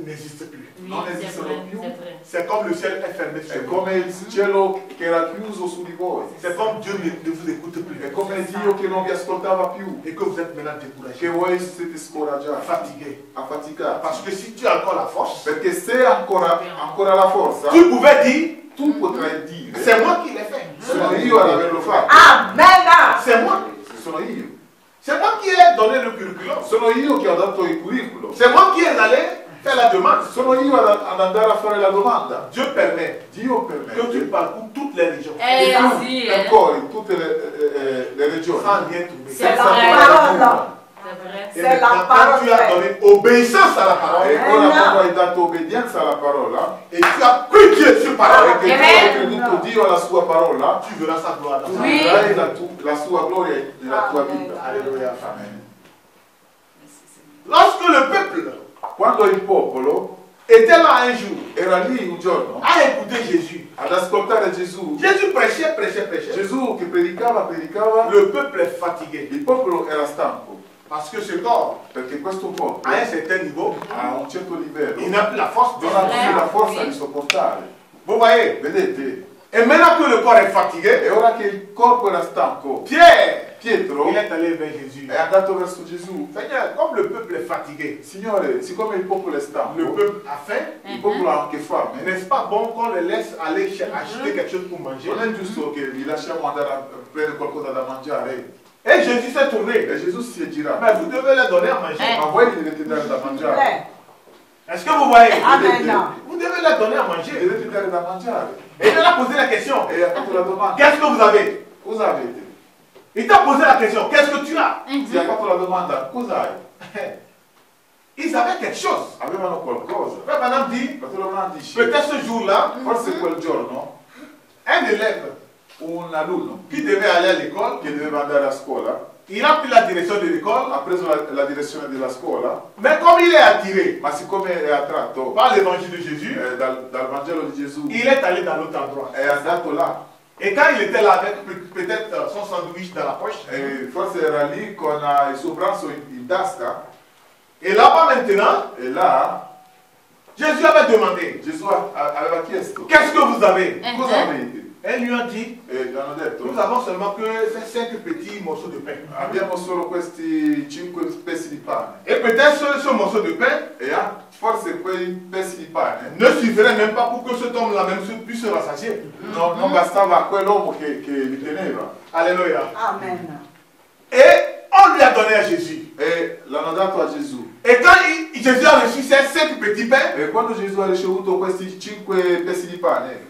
n'existent plus, Oui, Non c'est esistono vrai, più. c'est vrai. c'est comme le ciel est fermé sur è vous. come il cielo che era chiuso su di voi, C'est comme Dieu ne vous écoute plus. è come Dio che non vi ascoltava più, Et que vous êtes maintenant che découragé, voi siete scoraggiati, fatigué. affaticati. Parce que si tu as encore la force, Perché se ancora la forza, tu pouvais dire, tu potrai dire, c'est moi qui l'ai fait. sono io ad averlo fatto, Amen. C'est moi. sono io. C'est moi qui ai donné le curriculum. Sono io che ho dato il curriculum. C'est moi qui ai allé faire la demande. Sono io ad andare a fare la domanda. Dieu permet Dio que tu permette parcours toutes les régions Eh, che sì, tu percorri in tutte le regioni sans rien trouver. C'est senza vrai. trovare nulla. C'est vrai. Et C'est la maintenant, quand tu as parole. donné obéissance à la parole E ora quando hai dato obbedienza alla parola et tu as cru Dieu sur e parole, che tu Amen. hai creduto Dio alla sua parola, tu verras sa gloire dans tu ta Oui. vie. vedrai la sua gloria nella tua Amen. vita. Alléluia. Amen. Lorsque le peuple Quando il popolo était là un jour era lì un giorno à écouter Jésus, ad ascoltare Gesù, Jésus prêchait, prêchait, prêchait. Gesù che predicava, Le peuple est fatigué il popolo era stanco, parce que ce corps, perché questo popolo à un certain niveau, a un certo il livello n'a plus la force de non ha più Vrai. la forza Sì. di sopportare. Vous voyez? Vedete? Et maintenant que le corps est fatigué, E ora che il corpo era stanco, Pietro il est allé vers Jésus. è andato verso Gesù. Seigneur, comme le peuple est fatigué, Signore, siccome il popolo è le stanco, peuple a faim, il popolo ha anche fame, n'est-ce pas bon qu'on le laisse aller acheter quelque chose pour manger? non è giusto che li lasciamo andare a prendere qualcosa da mangiare. Et Jésus s'est tourné. E Gesù si è girato. Mais vous devez leur donner à manger. Ma voi gli dovete dare da mangiare. Est-ce que vous voyez? Amen. Vous devez leur donner à Gli manger. dovete dare da mangiare. Et il leur a posé la question. E ha fatto la domanda, Qu'est-ce que vous avez? cosa avete? Il t'a posé la question. Qu'est-ce que tu as? Si ha fatto la domanda, cosa hai? Ils avaient quelque chose. Avevano qualcosa. Frère Branham dit, Fratello Branham dice, peut-être ce jour-là, forse quel giorno un élève un alunno qui devait aller à l'école, che doveva andare a scuola il a pris la direction de l'école, ha preso la direzione della scuola, mais comme il est attiré ma siccome è attratto par l'évangile de Jésus, dal Vangelo di Gesù, il est allé dans l'autre endroit. è andato là. Et quand il était là avec peut-être son sandwich dans la poche, E forse era lì con il suo pranzo in tasca, et là-bas maintenant, e là Jésus avait demandé, Gesù aveva chiesto, qu'est-ce que vous avez? cosa avete? Et lui a dit, E gli hanno detto, nous avons seulement que ces 5 petits morceaux de pain. abbiamo solo questi 5 pezzi di pane. Et peut-être ce morceau de pain E forse quei pezzi di pane ne suffirait même pas pour que cet homme-là même puisse se rassasier. non bastava a quell'uomo che li teneva. Alléluia. Amen. Et on lui a donné à Jésus. E l'hanno dato a Gesù. Et quand Jésus a reçu ces 5 petits pains, E quando Gesù ha ricevuto questi 5 pezzi di pane,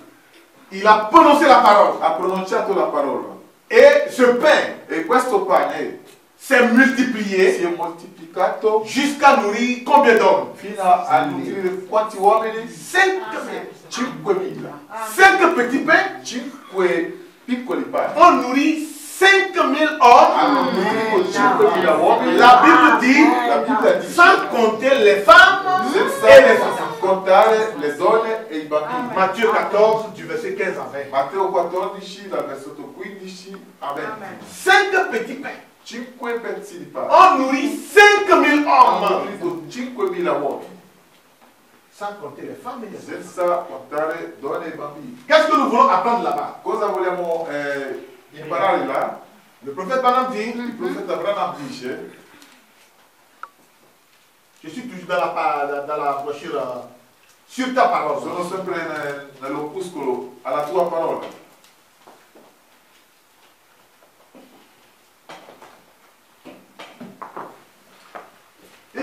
il a prononcé la parole. ha pronunciato la parola. Et ce pain E questo pane s'est multiplié si è moltiplicato jusqu'à nourrir combien d'hommes? fino a nutrire quanti uomini? 5 5.000. 5 petits pains 5 piccoli pani. ont nourri 5000 hommes. Hanno nutrito 5.000 uomini. La Bible dit, La Bibbia dice, sans compter les femmes et les senza enfants. contare le donne e i bambini. Matthieu 14, du verset 15 à 20. Matteo 14, dal versetto 15 a 20. 5 petits pains 5 pezzi di pane. ont nourri 5000 Hanno hommes. nutrito 5.000 uomini, Sans compter les femmes et les enfants. senza contare donne e bambini. Qu'est-ce que nous voulons apprendre là-bas? Cosa vogliamo imparare là? Le prophète Branham dit, Il profeta Branham dice, je suis toujours dans la brochure sur ta parole. sono sempre nell'opuscolo alla tua parola.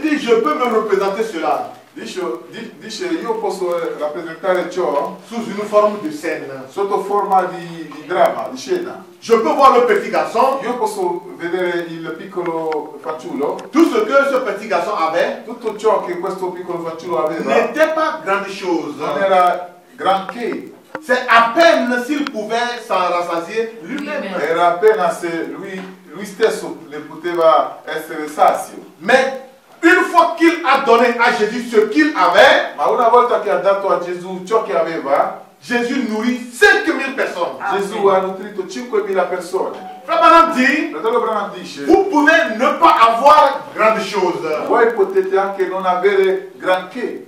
dit, je peux me représenter cela Dice, io posso rappresentare ciò sous une forme de scène. sotto forma di dramma, di scena. Je peux voir le petit garçon, Io posso vedere il piccolo fanciullo, tout ce que ce petit garçon avait tutto ciò che questo piccolo fanciullo aveva n'était pas grande chose. non era granché, C'est à peine s'il pouvait s'en rassasier lui-même. era appena se lui stesso ne poteva essere sazio. Mais une fois qu'il a donné à Jésus ce qu'il avait, Ma una volta che ha dato a Gesù ciò che aveva, Jésus nourrit 5000 personnes. Gesù ha nutrito 5.000 persone. Frère Branham dit, Fratello Branham dice, vous pouvez ne pas avoir grande chose. voi potete anche non avere granché.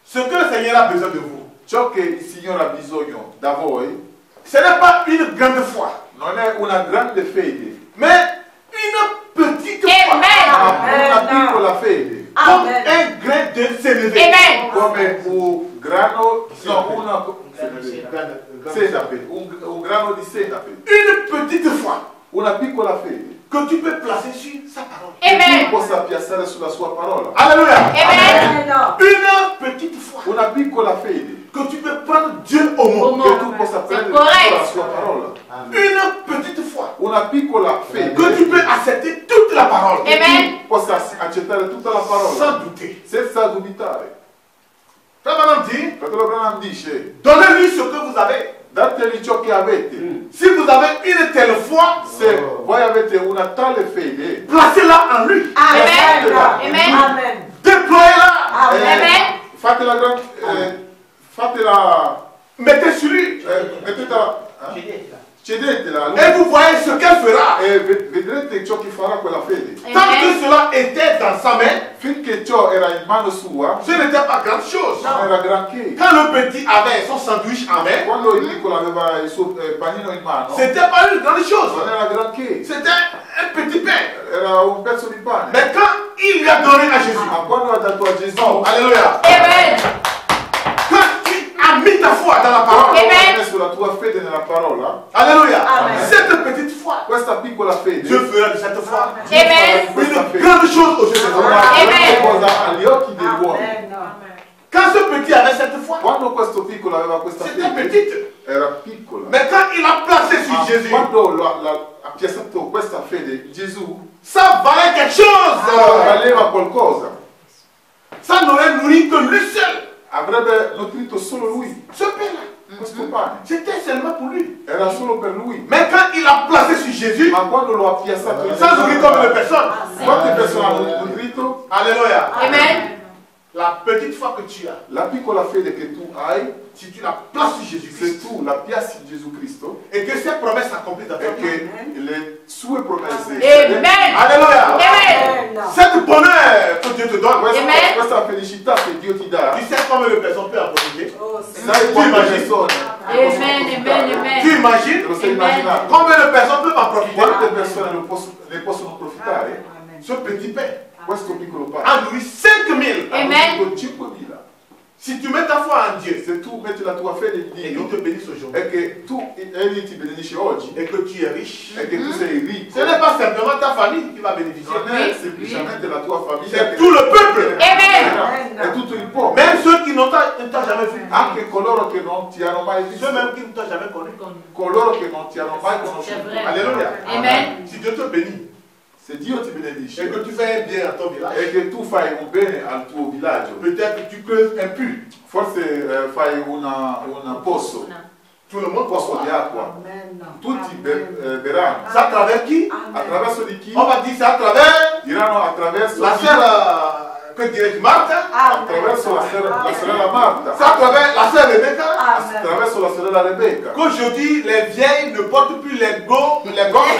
Ce que le Seigneur a besoin de vous, Ciò che il Signore ha bisogno da voi ce n'est pas une grande foi, non è una grande fede, mais une petite foi. ma Amen. una piccola fede, Comme Amen. un grain de sénévé. Amen. come un grano, no, una senape, un grano di senape, Une petite foi una piccola fede que tu peux placer sur sa parole. che tu Amen. possa piazzare sulla sua parola. Alléluia. Amen. Une petite foi Una piccola fede que tu peux prendre Dieu au mot. Au mot. che tu possa prendere corretto. la sua parola. Une petite foi Una piccola fede que tu peux accepter toute la parole. Amen. tu possa accettare tutta la parola Sans douter. senza dubitare. Frère Branham dit, Fratello Branham dice, donnez-lui ce que vous avez. dategli ciò che avete. Si vous avez une telle foi, Se voi avete una tale fede, placez-la en lui. Amen. Amen. Amen. Déployez-la. Amen. fatela, Mettez sur lui. mettetela, cedetela a lui Et vous voyez ce qu'elle fera. e vedrete ciò che farà quella fede. Tant que cela était dans sa main, Finché ciò era in mano sua, ce n'était pas grande chose. non era granché. Quand le petit avait son sandwich en main, Quando il piccolo aveva il suo panino in mano, c'était pas une grande non chose. era granché, C'était un petit pain. era un pezzo di pane. Mais quand il lui a donné à Jésus, Ma quando ha dato a Gesù, oh, alléluia, Amen. quand tu as mis ta foi dans la parole, quando Amen. hai messo la tua fede nella parola, alléluia, Amen. cette petite foi, questa piccola fede Dieu fera de cette foi Amen. questa une fede grande chose aux yeux des hommes. Amen. cosa agli occhi degli uomini. Amen. Quand ce petit avait cette foi, Quando questo piccolo aveva questa c'était fede, petite. era piccola. Mais quand il a placé sur Ma Jésus, quando ha piazzato questa fede, Gesù ça valait quelque chose. valeva qualcosa. Ça n'aurait nourri que lui seul. Avrebbe nutrito solo lui, Ce pain-là, questo pane. c'était seulement pour lui. Era solo per lui. Mais quand il a placé sur Jésus, Ma quando lo ha piazzato in ça nourrit comme de personnes. quante persone hanno nutrito? Alléluia. Amen. La petite foi que tu as, La piccola fede che tu hai, si tu la places sur se Jésus-Christ, tu la piazzi in Gesù Cristo et que ces promesses s'accomplissent dans ta e vie. che le sue promesse Amen. Alléluia. Amen. Cette bonheur que Dieu te donne, Amen. questa felicità che Dio ti dà, tu sais combien de personnes peuvent en profiter. Oh, Seigneur. sai quante immagini? persone Amen. Amen. Tu imagines te lo sei Amen. immaginato? combien de personnes peuvent en profiter. Quante persone ne possono profitare? Amen. Ce petit pain Questo piccolo pane a nourri 5000. Amen. con 5.000. Si tu mets ta foi en Dieu Se tu metti la tua fede in et qu'il Dio te bénisse aujourd'hui e che Egli ti benedice oggi et que tu es riche, e che tu sei ricco, ce n'est pas simplement ta famille qui va bénéficier, non è semplicemente la tua famiglia c'est tout le peuple. Amen. è tutto il popolo, Même ceux qui n'ont pas jamais vu, anche coloro che non ti hanno mai visto, ceux même qui ne t'ont jamais connu. coloro che non ti hanno mai C'est conosciuto. vrai. Alléluia. Amen. Si Dieu te bénit Se Dio ti benedice et que tu fais un bien à ton village, e che tu fai un bene al tuo villaggio, peut-être que tu creuses un puits. forse fai un pozo Tout le monde peut di boire. acqua, Amen. tutti beranno. C'est à travers qui? Attraverso di chi? On va dire c'est à travers Diranno attraverso la chi? sœur, que dirais-tu, Marthe? Attraverso la sorella Marta, C'est à travers la sœur Rebecca? attraverso la sorella Rebecca. Qu'aujourd'hui, les vieilles ne portent plus les gommes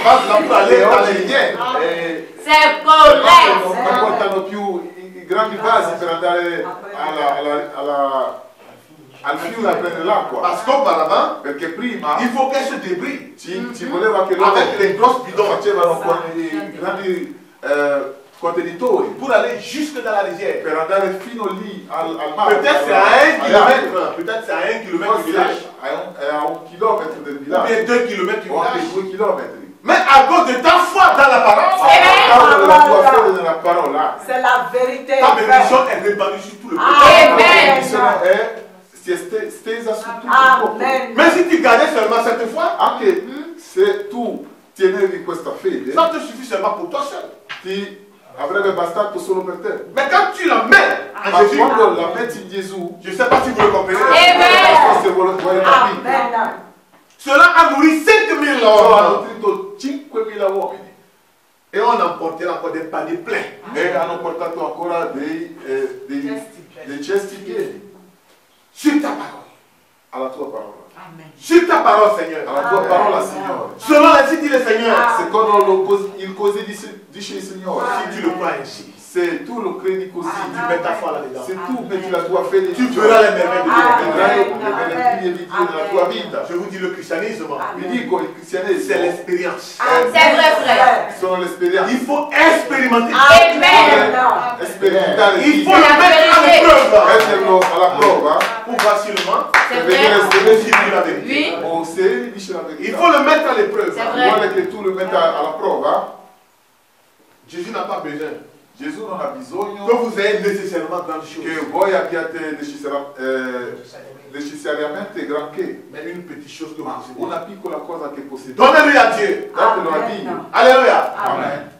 vases là pour aller dans les rivières. E C'est non correct. portano più i grandi vasi per andare al fiume a prendere l'acqua, Parce qu'auparavant, perché prima il faut qu'elles se débrouillent ci voleva che loro avec les grosses bidons facevano con i grandi contenitori pour aller jusque dans la rivière. per andare fino lì al mare. Peut-être c'est à 1 al kilomètre, peut-être c'est à 1 kilomètre du forse village, a un chilometro del ou bien villaggio, 2 kilomètres du o anche village. 2 chilometri. Mais à cause de ta foi dans la parole, Amen. A causa della tua fede nella parola. C'est la vérité. Ta bénédiction est répandue sur tout le peuple. La Amen. benedizione si è stesa su tutto il popolo. Amen. Mais si tu gardais seulement cette foi, Anche se tu tenevi questa fede, ça te suffit seulement pour toi seul. ti avrebbe bastato solo per te. Mais quand tu la mets en Ma Jésus, quando la metti in Gesù, je ne sais pas si vous le comprenez. non so se vuole capire, Amen. Cela a nourri 5000 hanno hommes. nutrito 5.000 uomini Et on emportait encore des paniers pleins. e hanno portato ancora dei cesti pieni Sur ta parole. alla tua parola. Amen. Sur ta parole, Seigneur. Alla tua parola, Signore. Selon les dit le Seigneur. Secondo il così dice il Signore. Si tu le crois ainsi, Se tu lo credi così, tu mets ta foi là-dedans. se tu metti la tua fede Tu in ciò, verras les merveilles de Dieu. vedrai le benefici di Dio nella tua vita. Je vous dis, le christianisme, Vi dico, il c'est cristianesimo l'expérience. C'est vrai, frère. sono l'esperienza. Il faut expérimenter. Amen. Sperimentare Il Dio, faut le mettre à l'épreuve metterlo alla prova pour voir si le ment C'est per vedere vrai. se ou si dit la vérité. Oui. o se dice la Il verità. faut le mettre à l'épreuve. C'est vrai. Vuole che tu lo metta alla prova. Jésus n'a pas besoin Gesù non ha bisogno que vous ayez nécessairement grande chose, che voi abbiate necessariamente granché, mais une petite chose que vous ma possédez. una piccola cosa che possedete. Donnez-lui à Dieu. Datelo a Dio. Alléluia. Amen.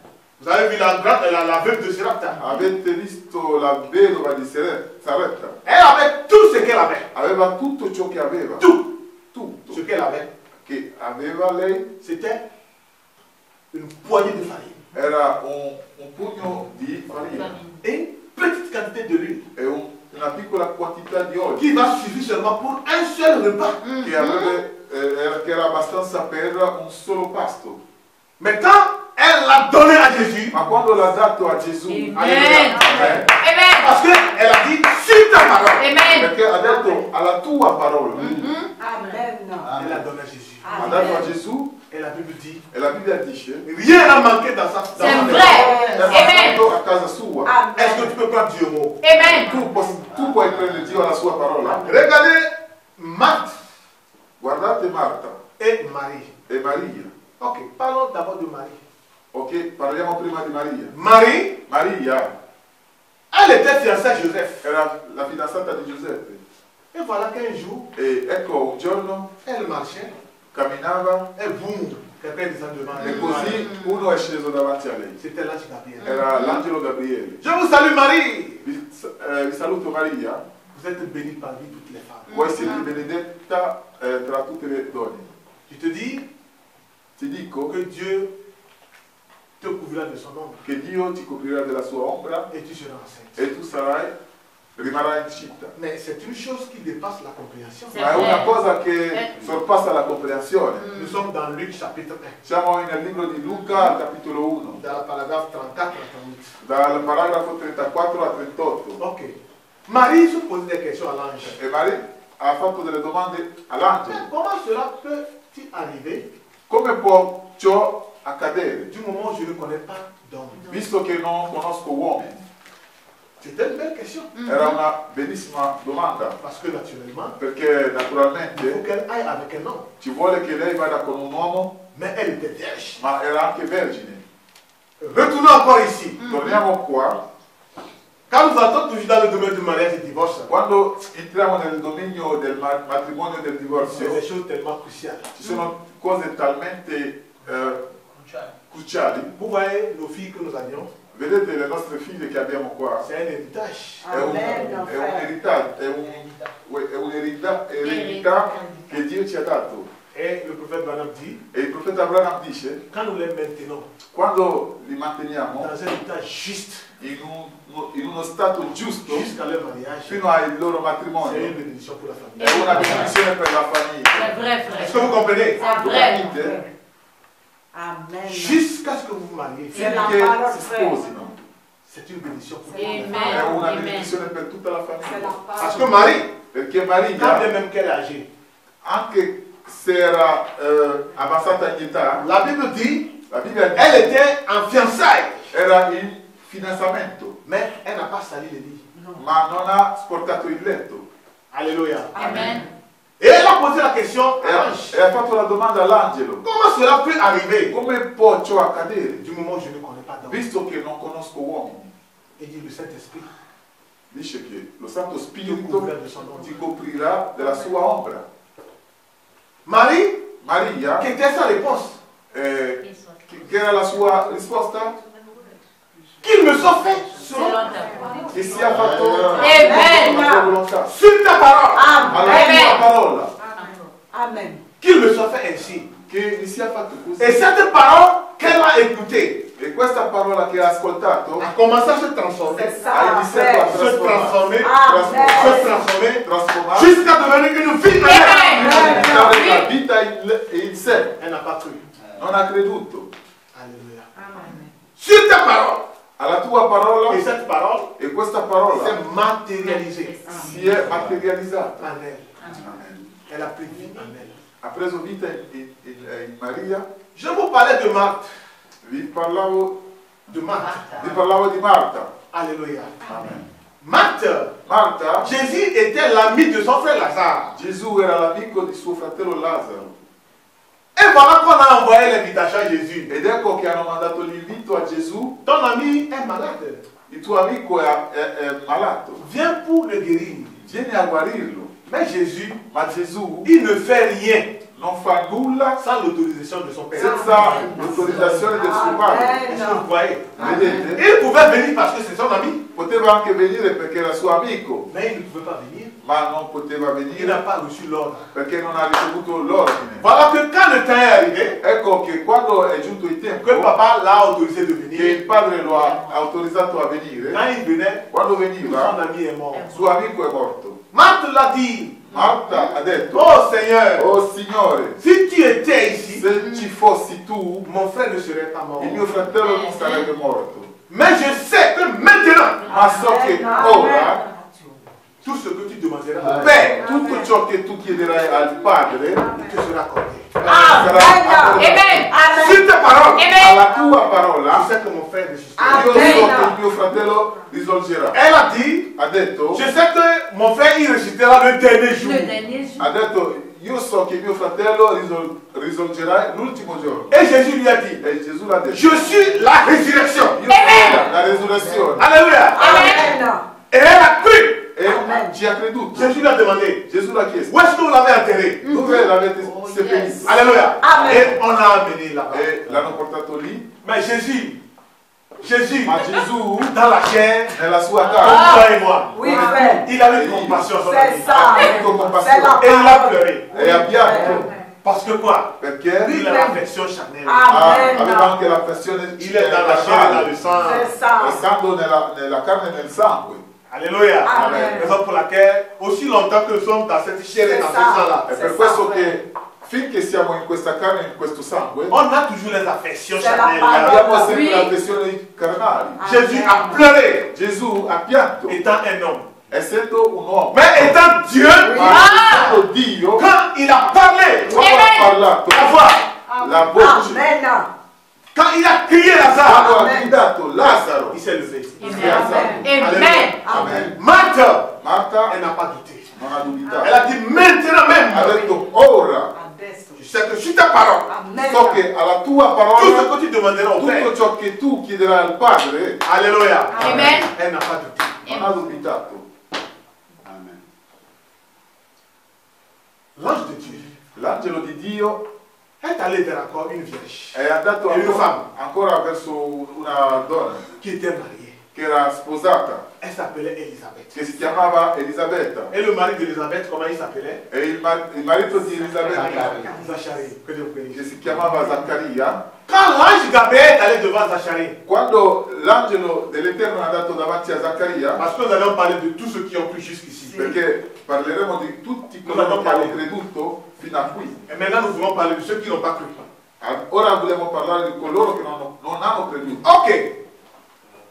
Vous avez vu la veuve de Sarepta. Avete visto la vedova di Sarepta? Elle avait tout ce qu'elle avait. Aveva tutto ciò che aveva. Tout Tutto ce qu'elle avait, che aveva lei c'était une poignée de farine era un pugno di farina et une petite quantité de l'huile e una piccola quantità di olio qui va suffire seulement pour un seul repas. che era abbastanza per un solo pasto. Mais quand elle l'a donné à Jésus, Ma quando l'ha dato a Gesù, Amen. Amen. Amen. Parce qu'elle a dit sur ta parole, Amen. perché ha detto alla tua parola, Amen. elle a donné à Jésus. ha dato a Gesù Et la Bible dit, e la Bibbia dice rien n'a manqué dans sa C'est maison. vrai. è Amen. passato a casa sua. Est-ce que Amen. tu peux prendre Dieu au mot? Amen. Tu puoi prendere Dio alla sua parola. Regardez Marthe Guardate Marta et Marie. e Maria. Ok, parlons d'abord de Marie. Ok, parliamo prima di Maria. Marie, Maria elle était fiancée à Joseph. era la fidanzata di Giuseppe Et voilà qu'un jour, e ecco un giorno elle marchait camminava et boum, quelqu'un descend devant e elle. così uno è sceso davanti a lei. C'était l'ange Gabriel. Era l'angelo Gabriele. Je vous salue Marie. Vi saluto Maria, Vous êtes bénie parmi toutes les femmes. voi siete benedetta tra tutte le donne. Je te dis Ti dico que Dieu te couvrira de son ombre che Dio ti coprirà della sua ombra et tu seras enceinte. e tu rimarrai incinta. Mais c'est une chose qui dépasse la compréhension. C'est Ma è vrai. una cosa che sorpassa la comprensione. Nous sommes dans Luc chapitre 1, Siamo nel libro di Luca, al capitolo 1, dans le paragraphe 34 à 38. dal paragrafo 34 a 38. Ok. Marie se posait des questions à l'ange. E Maria ha fatto delle domande all'angelo. Comment cela peut-il arriver Come può ciò accadere, du moment où je ne connais pas d'homme? visto che non conosco uomini? C'était une belle question. Era una bellissima domanda, Parce que naturellement, perché il faut naturalmente qu'elle aille avec un homme. ci vuole che lei vada con un uomo, Mais elle était vierge. ma era anche vergine. Retournons encore ici. Torniamo qua. Quand nous entrons toujours dans le domaine du mariage et du divorce, Quando entriamo nel dominio del matrimonio e del c'est divorzio, des choses tellement cruciales. ci sono cose talmente cruciali. Vous voyez nos filles que nous avions, Vedete le nostre figlie che abbiamo qua? c'est un héritage. È un'eredità, eredità che Dio ci ha dato. Et le prophète Branham dit, E il profeta Abraham dice, quand nous les maintenons quando li manteniamo dans un état juste in uno stato giusto jusqu'à leur mariage, fino al loro c'est matrimonio, une bénédiction pour la famille. è una benedizione per la famiglia. C'est vrai, Est-ce frère. que vous comprenez? C'est vrai. Capite? Amen. Jusqu'à ce que vous vous mariez, C'est la Finché parola, si frère. sposino. c'est une bénédiction pour C'est vous. Amen. È una Amen. benedizione per tutta la C'est la famiglia. Parce que parole. Marie, Perché quand Maria, bien même qu'elle est âgée, anche se era avanzata in età, la Bible dit, la Bibbia dice elle était en fiançailles, era in fidanzamento, mais elle n'a pas sali le lit. ma non ha sporcato il letto. Alléluia. Amen. Et elle a posé la question E à ha, l'ange. e ha fatto la domanda all'angelo. Comment cela peut arriver Come può ciò accadere? du moment où je ne connais pas d'homme? visto che non conosco uomini. Il dit le Saint-Esprit Dice che lo Santo te Spirito couvrirà de son ombre. ti coprirà della sua ombra. Marie, Maria, quelle était sa réponse? che era la sua risposta? Qu'il me soit fait Che sia fatto Amen. la tua volontà. sur ta parole. Alla tua parola. Amen. Qu'il me soit fait ainsi. Che gli sia fatto così. Et cette parole qu'elle a écoutée E questa parola che ha ascoltato a commencé à se transformer, C'est ça. ha iniziato a se transformer, Amen. se transformer, trasformare jusqu'à devenir une vie. Amen. diventare la vita in sé. Elle n'a pas cru. Non ha creduto. Alléluia. Amen. Sur ta parole. Alla tua parola Et cette parole e questa parola s'est matérialisée si è materializzata. en elle. Amen. Elle a pris vie en elle. Ha preso vita in Maria. Je vous parlais de Marthe. Vi parlavo De Marthe. di Marta. Alléluia. Amen. Marthe, Marta, Jésus était l'ami de son frère Lazare. Gesù era l'amico di suo fratello Lazzaro. Et voilà qu'on a envoyé l'invitation à Jésus. Ed ecco che hanno mandato l'invito a Gesù. Ton ami est malade. Il tuo amico è malato. Viens pour le guérir. Vieni a guarirlo. Mais Jésus, Ma Gesù il ne fait rien non fa nulla sans l'autorisation de son père. senza l'autorizzazione del suo padre. Est-ce que vous voyez? Vedete? Il pouvait venir parce que c'est son ami, Poteva anche venire perché era suo amico, mais il ne pouvait pas venir. ma non poteva Il venire n'a pas reçu l'ordre. perché non ha ricevuto l'ordine. Voilà que quand le temps est arrivé, Ecco che quando è giunto il que tempo papa l'a autorisé de che venir, il padre lo ha autorizzato a venire, quand il venait, quando son veniva ami est mort. suo amico è morto. Marthe l'a dit, Marta ha detto: oh Seigneur, oh Signore, si tu étais ici, se ci fossi tu, mon frère ne serait pas mort. il mio fratello non sarebbe morto. Mais je sais que maintenant, Ma so che ora tout ce que tu demanderas au Père, tutto ciò che tu chiederai al Padre te sera accordé. sarà accordato. Amen. Sur ta parole, Amen. Alla tua parola je sais que mon frère ressuscitera. io so che il mio fratello risorgerà. Elle a dit, Ha detto, je sais que mon frère il ressuscitera le dernier jour. Le dernier jour. ha detto, io so che mio fratello risorgerà l'ultimo giorno. Et Jésus lui a dit, E Gesù l'ha detto, je suis la résurrection. io sono la resurrezione. Alléluia. Amen. Et elle a cru. E Amen. ci ha creduto. Jésus lui a demandé, Gesù l'ha chiesto, où est-ce que vous l'avez enterré? dove l'avete seppellito? yes. Alléluia. Amen. Et on l'a amené là-bas. E l'hanno portato lì, Mais Jésus, ma Gesù dans la chair, nella sua comme carne toi et moi, Oui, frère. il avait compassion sur son ami. C'est ça. C'est la Et il a parole. pleuré. e ha pianto Parce que quoi? perché Il a l'affection charnelle. aveva anche la pressione Il est dans la chair et dans le sang. C'est ça. stando nella carne e nel sangue. Alléluia. Amen. Raison pour laquelle, aussi longtemps que nous sommes dans cette chair et dans ce C'est ça. sang-là, È C'est per ça, questo frère. che finché siamo in questa carne e in questo sangue, on a toujours les affections C'est la charnelles. parole. abbiamo sempre Oui. le affezioni carnali. Jésus a pleuré Gesù ha pianto, étant un homme. essendo un uomo, Mais étant Dieu, ma essendo Dio, quand il a parlé, quando ha parlato, la voix, la voce, Amen. quand il a crié quando Lazare, ha gridato Lazzaro, il s'est levé. si è alzato. Amen. Amen. Marthe, Marta elle n'a pas douté. non ha Elle dubitato, a dit maintenant ha même, detto ora, Adesso. je sais que sur ta parole, Amen. so che alla tua tout parola, ce que tu demanderas au tutto Père, ciò che tu chiederai al Padre, alléluia, Amen. elle n'a pas douté. non ha dubitato. L'ange de Dieu L'angelo di Dio est allé vers encore une vierge è andato E una femme. ancora verso una donna qui était mariée. che era sposata, Elle s'appelait Elisabeth. che si chiamava Elisabetta, Et le mari d'Elisabeth, comment il s'appelait? e il marito di Elisabetta, Zacharie. Que Dieu vous bénisse. che si chiamava Zaccaria. Quand l'ange Gabriel est allé devant Zacharie, Quando l'angelo dell'Eterno è andato davanti a Zaccaria, parce que nous allons parler de tous ceux qui ont cru jusqu'ici. perché parleremo di tutti coloro che hanno creduto fino a qui. Et maintenant, nous voulons parler de ceux qui n'ont pas cru. Ora vogliamo parlare di coloro che non hanno creduto. Ok.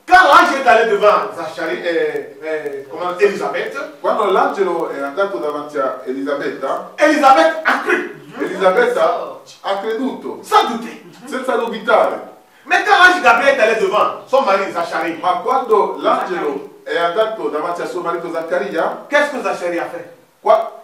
Quand l'ange est allé devant Zacharie, comment, Elisabeth, Quando l'angelo è andato davanti a Elisabetta, Elisabeth a cru, Elisabetta ha creduto, sans douter. senza dubitare. Mais quand l'ange Gabriel est allé devant son mari Zacharie, Ma quando l'angelo è andato davanti a suo marito Zaccaria, qu'est-ce que Zacharie a fait?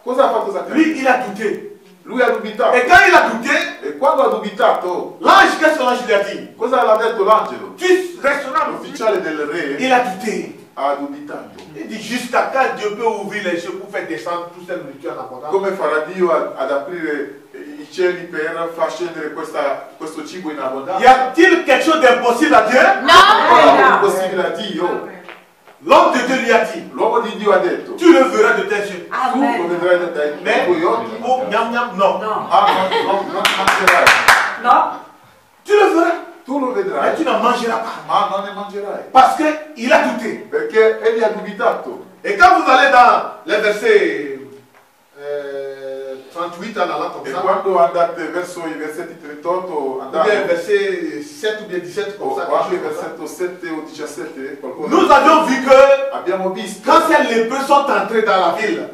cosa ha fatto Zaccaria? Lui, il a douté. Lui ha dubitato. Et quand il a douté, E quando ha dubitato, l'ange, qu'est-ce que l'ange lui a dit? cosa l'ha detto l'angelo? Tu resteras. L'ufficiale del re Il a douté. ha dubitato. Il dit jusqu'à quand Dieu peut ouvrir les cieux pour faire descendre toute cette nourriture en abondance? Come farà Dio ad aprire i cieli per far scendere questo cibo in abbondanza? Y a-t-il quelque chose d'impossible à Dieu? Cosa è impossibile a Dio? L'homme de Dieu lui a dit, L'uomo di Dio ha detto, tu le verras de tes yeux. tu lo vedrai dai Mais tuoi occhi, pour gnam gnam, non. Non. non mangerai. Non. Tu le verras, Tu lo mais vedrai, tu n'en mangeras pas. ma non ne mangerai. Parce qu'il a douté. Perché egli ha dubitato. Et quand vous allez dans les versets 38 en allant comme E ça, quando andate verso i versetti 38, ou andate, bien verset 7 ou bien 17 comme o ça, anche quelque chose comme versetto 7 o 17, qualcosa. ça. Nous avions vu que Abbiamo visto quand ces lépreux sont entrés dans la ville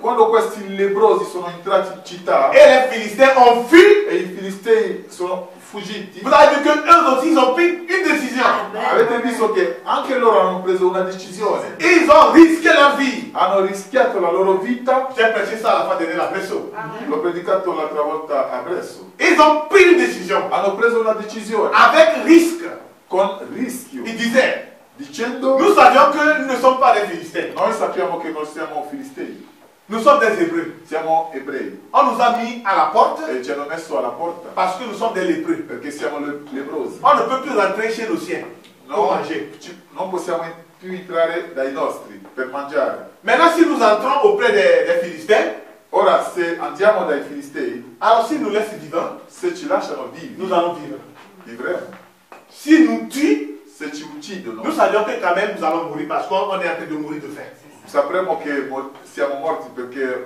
quando questi lebbrosi sono entrati in città et les Philistins ont fui, e i filistei sono fuggiti, vous avez vu qu'eux aussi ils ont pris une décision. avete visto che anche loro hanno preso una decisione, Ils ont risqué leur vie. hanno rischiato la loro vita. J'ai prêché ça à la fin de la presso. L'ho predicato l'altra volta a Bresso. Ils ont pris une décision Hanno preso una decisione avec risque. con rischio, Ils disaient, dicendo: nous savions que nous ne sommes pas des Philistins. noi sappiamo che non siamo filistei, Nous sommes des Hébreux. siamo ebrei On nous a mis à la porte e ci hanno messo alla porta parce que nous sommes des lépreux. perché siamo lebbrosi. On ne peut plus rentrer chez nos siens pour manger. Non possiamo più entrare dai nostri per mangiare. Maintenant, si nous entrons auprès des Philistins, Ora, se andiamo dai filistei, alors s'ils nous laissent vivants, se ci lasciano vivi, nous allons vivre. vivremo. S'ils nous tuent, Se ci uccidono, nous savions que quand même nous allons mourir parce qu'on est en train de mourir de faim. sapremo che siamo morti perché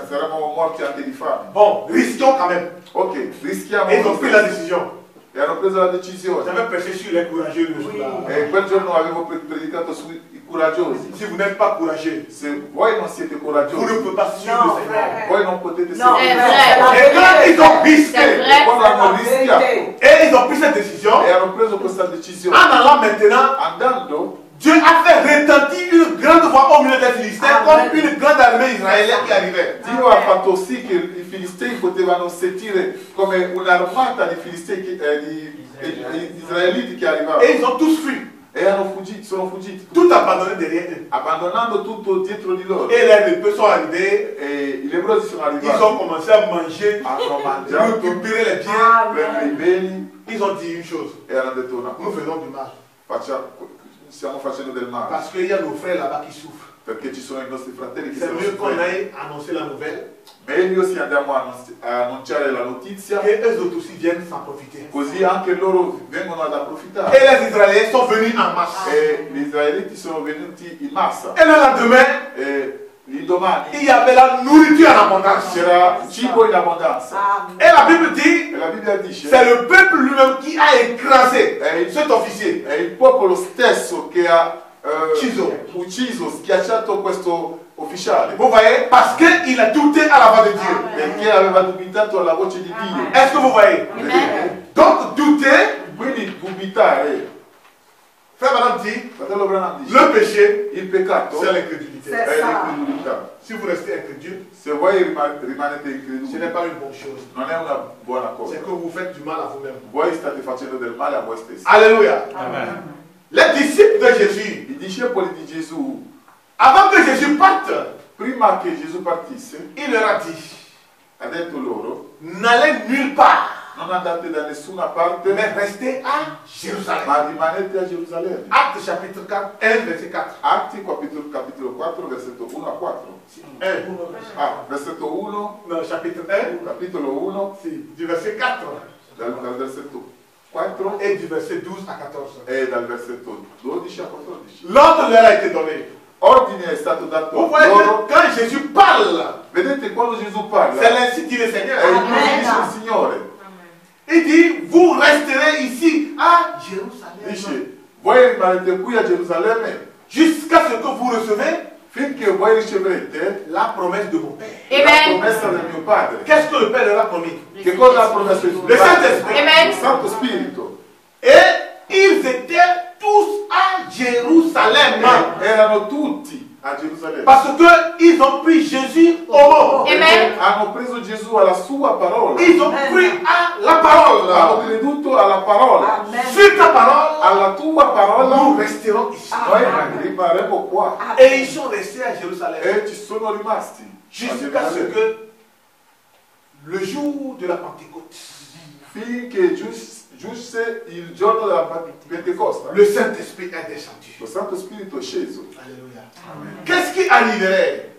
saremo morti anche di fame. Bon, risquons quand même. Ok, rischiamo. Et ils ont pris la décision. E hanno preso la decisione. J'avais prêché sur les courageux le jour-là. E quel giorno avevo predicato sui coraggiosi. Si vous n'êtes pas courageux, Se voi non siete vous ne coraggiosi, pouvez pas suivre Non, le Seigneur. frère. voi non potete Non, seguire. c'est vrai. Et quand ils ont C'est risqué, vrai. Quando hanno rischiato et ils ont pris cette décision, e hanno preso questa decisione, en allant maintenant, andando, Dieu a fait retentir une grande voix au milieu des Philistins Amen. comme une grande armée israélienne qui arrivait. Dio ha fatto sì che i filistei potevano sentire come un'armata di filistei, di israeliti che arrivavano. Et ils ont tous fui, E hanno fuggito, sono fuggiti, tout abandonné derrière eux. abbandonando tutto dietro di loro. Et les lépreux sont arrivés, E i lebbrosi sono ils arrivati, ont commencé à manger, hanno mangiato, récupérer les biens. prendere i beni Ils ont dit une chose, e hanno detto una nous cosa: faisons du mal. stiamo facendo del male, Parce qu'il y a nos frères là-bas qui souffrent. perché ci sono i nostri fratelli che C'est sono mieux qu'on soffrenti. aille annoncer la nouvelle, Meglio se andiamo a annunciare la notizia, que eux autres aussi viennent s'en profiter. così anche loro vengono ad Et approfittare. les Israéliens sont venus en masse. E gli israeliti sono venuti in massa. Et le lendemain, E l'indomani il y avait la nourriture en abondance. c'era cibo in abbondanza. Et la Bible dit, E la Bibbia dice: c'est le peuple lui-même qui a écrasé è cet officier. il popolo stesso che ha Ucciso. schiacciato questo ufficiale, Vous voyez, parce qu'il a douté à la voix de Dieu. perché aveva dubitato alla voce di Dio. Est-ce que vous voyez? Amen. Donc, douter, Quindi dubitare, frère madame dit, fratello Branham dice, le péché, il peccato c'est l'incrédulité. C'est è ça. l'incredulità. Si vous restez incrédule, Se voi rimanete ce n'est increduli, pas une bonne chose. non è una buona cosa. C'est que vous faites du mal à vous-même. Voi state facendo del male a voi stessi. Alléluia. Amen. Les disciples de Jésus, I discepoli di Gesù, avant que Jésus parte, prima che Gesù partisse, il leur a dit, ha detto loro: n'allez nulle part, non andate da nessuna parte, mais restez à Jérusalem. ma rimanete a Gerusalemme. Acte chapitre 4, 1, verset 4. Atti capitolo 4, versetto 1 a 4. 1. Versetto 1, Non, chapitre 1, capitolo 1, si, du verset 4 dal versetto 4 et du verset 12 à 14. e dal versetto 12 a 14. L'ordre leur a été donné. Ordine è stato dato Vous voyez loro. que quand Jésus parle, Vedete, quando Gesù parla, c'est l'ainsi dit le Seigneur. è il Amen. dice il Signore. Il dit, vous resterez ici à Jérusalem Dice: voi rimanete qui a Gerusalemme jusqu'à ce que vous recevez finché voi riceverete la promesse de mon Père. la Amen. promessa del mio Padre. Qu'est-ce que le Père leur a promis? Che cosa ha promesso il Le Padre? Saint-Esprit. Amen. Il Santo Spirito. Et ils étaient tous à Jérusalem. Erano tutti a Gerusalemme. Parce qu'ils ont pris Jésus au mot. Amen. Hanno preso Gesù alla sua parola. Ils ont pris à la parole. Hanno creduto alla parola. Amen. Sur ta parole, Alla tua parola nous resterons ici. noi rimarremo qua. Et ils sont restés à Jérusalem E ci sono rimasti. a jusqu'à ce Gerusalemme. que le jour de la Pentecôte, Finché giunse il giorno della Pentecoste. le Saint-Esprit est descendu. Lo Santo Spirito è sceso. Alléluia. Amen. Qu'est-ce qui arriverait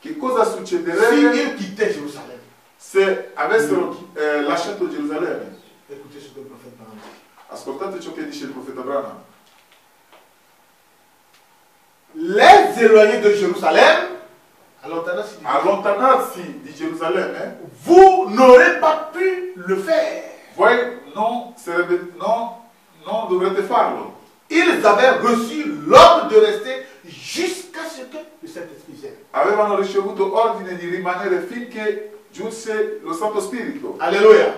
Che cosa si succederebbe ils quittaient Jérusalem? se avessero lasciato Gerusalemme? Écoutez ce que le prophète Branham dit. Ascoltate ciò che dice il profeta Branham. Les éloignés de Jérusalem, Allontanarsi di Gerusalemme, vous n'aurez pas pu le faire. voi non dovrete farlo. Ils avaient reçu l'ordre de rester jusqu'à ce que le Saint-Esprit vienne. Avevano ricevuto ordine di rimanere finché giunse lo Santo Spirito. Alléluia.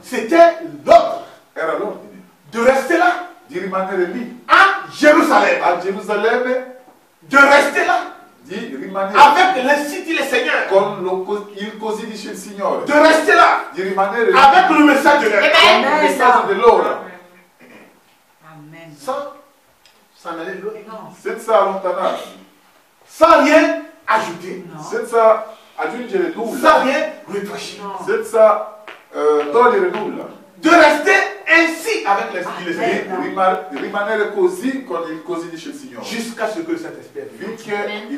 C'était l'ordre Era l'ordine de rester là, di rimanere lì, à Jérusalem. a Gerusalemme, De rester là, di rimanere avec l'insi dit le Seigneur. con il così dice il Signore, De rester là, di rimanere lì avec le message de l'heure. con il Amen. messaggio dell'ora, Amen. Sans s'en aller loin. Non. senza allontanarsi, Sans rien ajouter. Non. senza aggiungere Sans nulla, rien retrancher. Non. senza togliere nulla, De rester ainsi avec l'insi dit le Amen. Seigneur. rimanere così con il così dice il Signore, Jusqu'à ce que le Saint-Esprit vienne. finché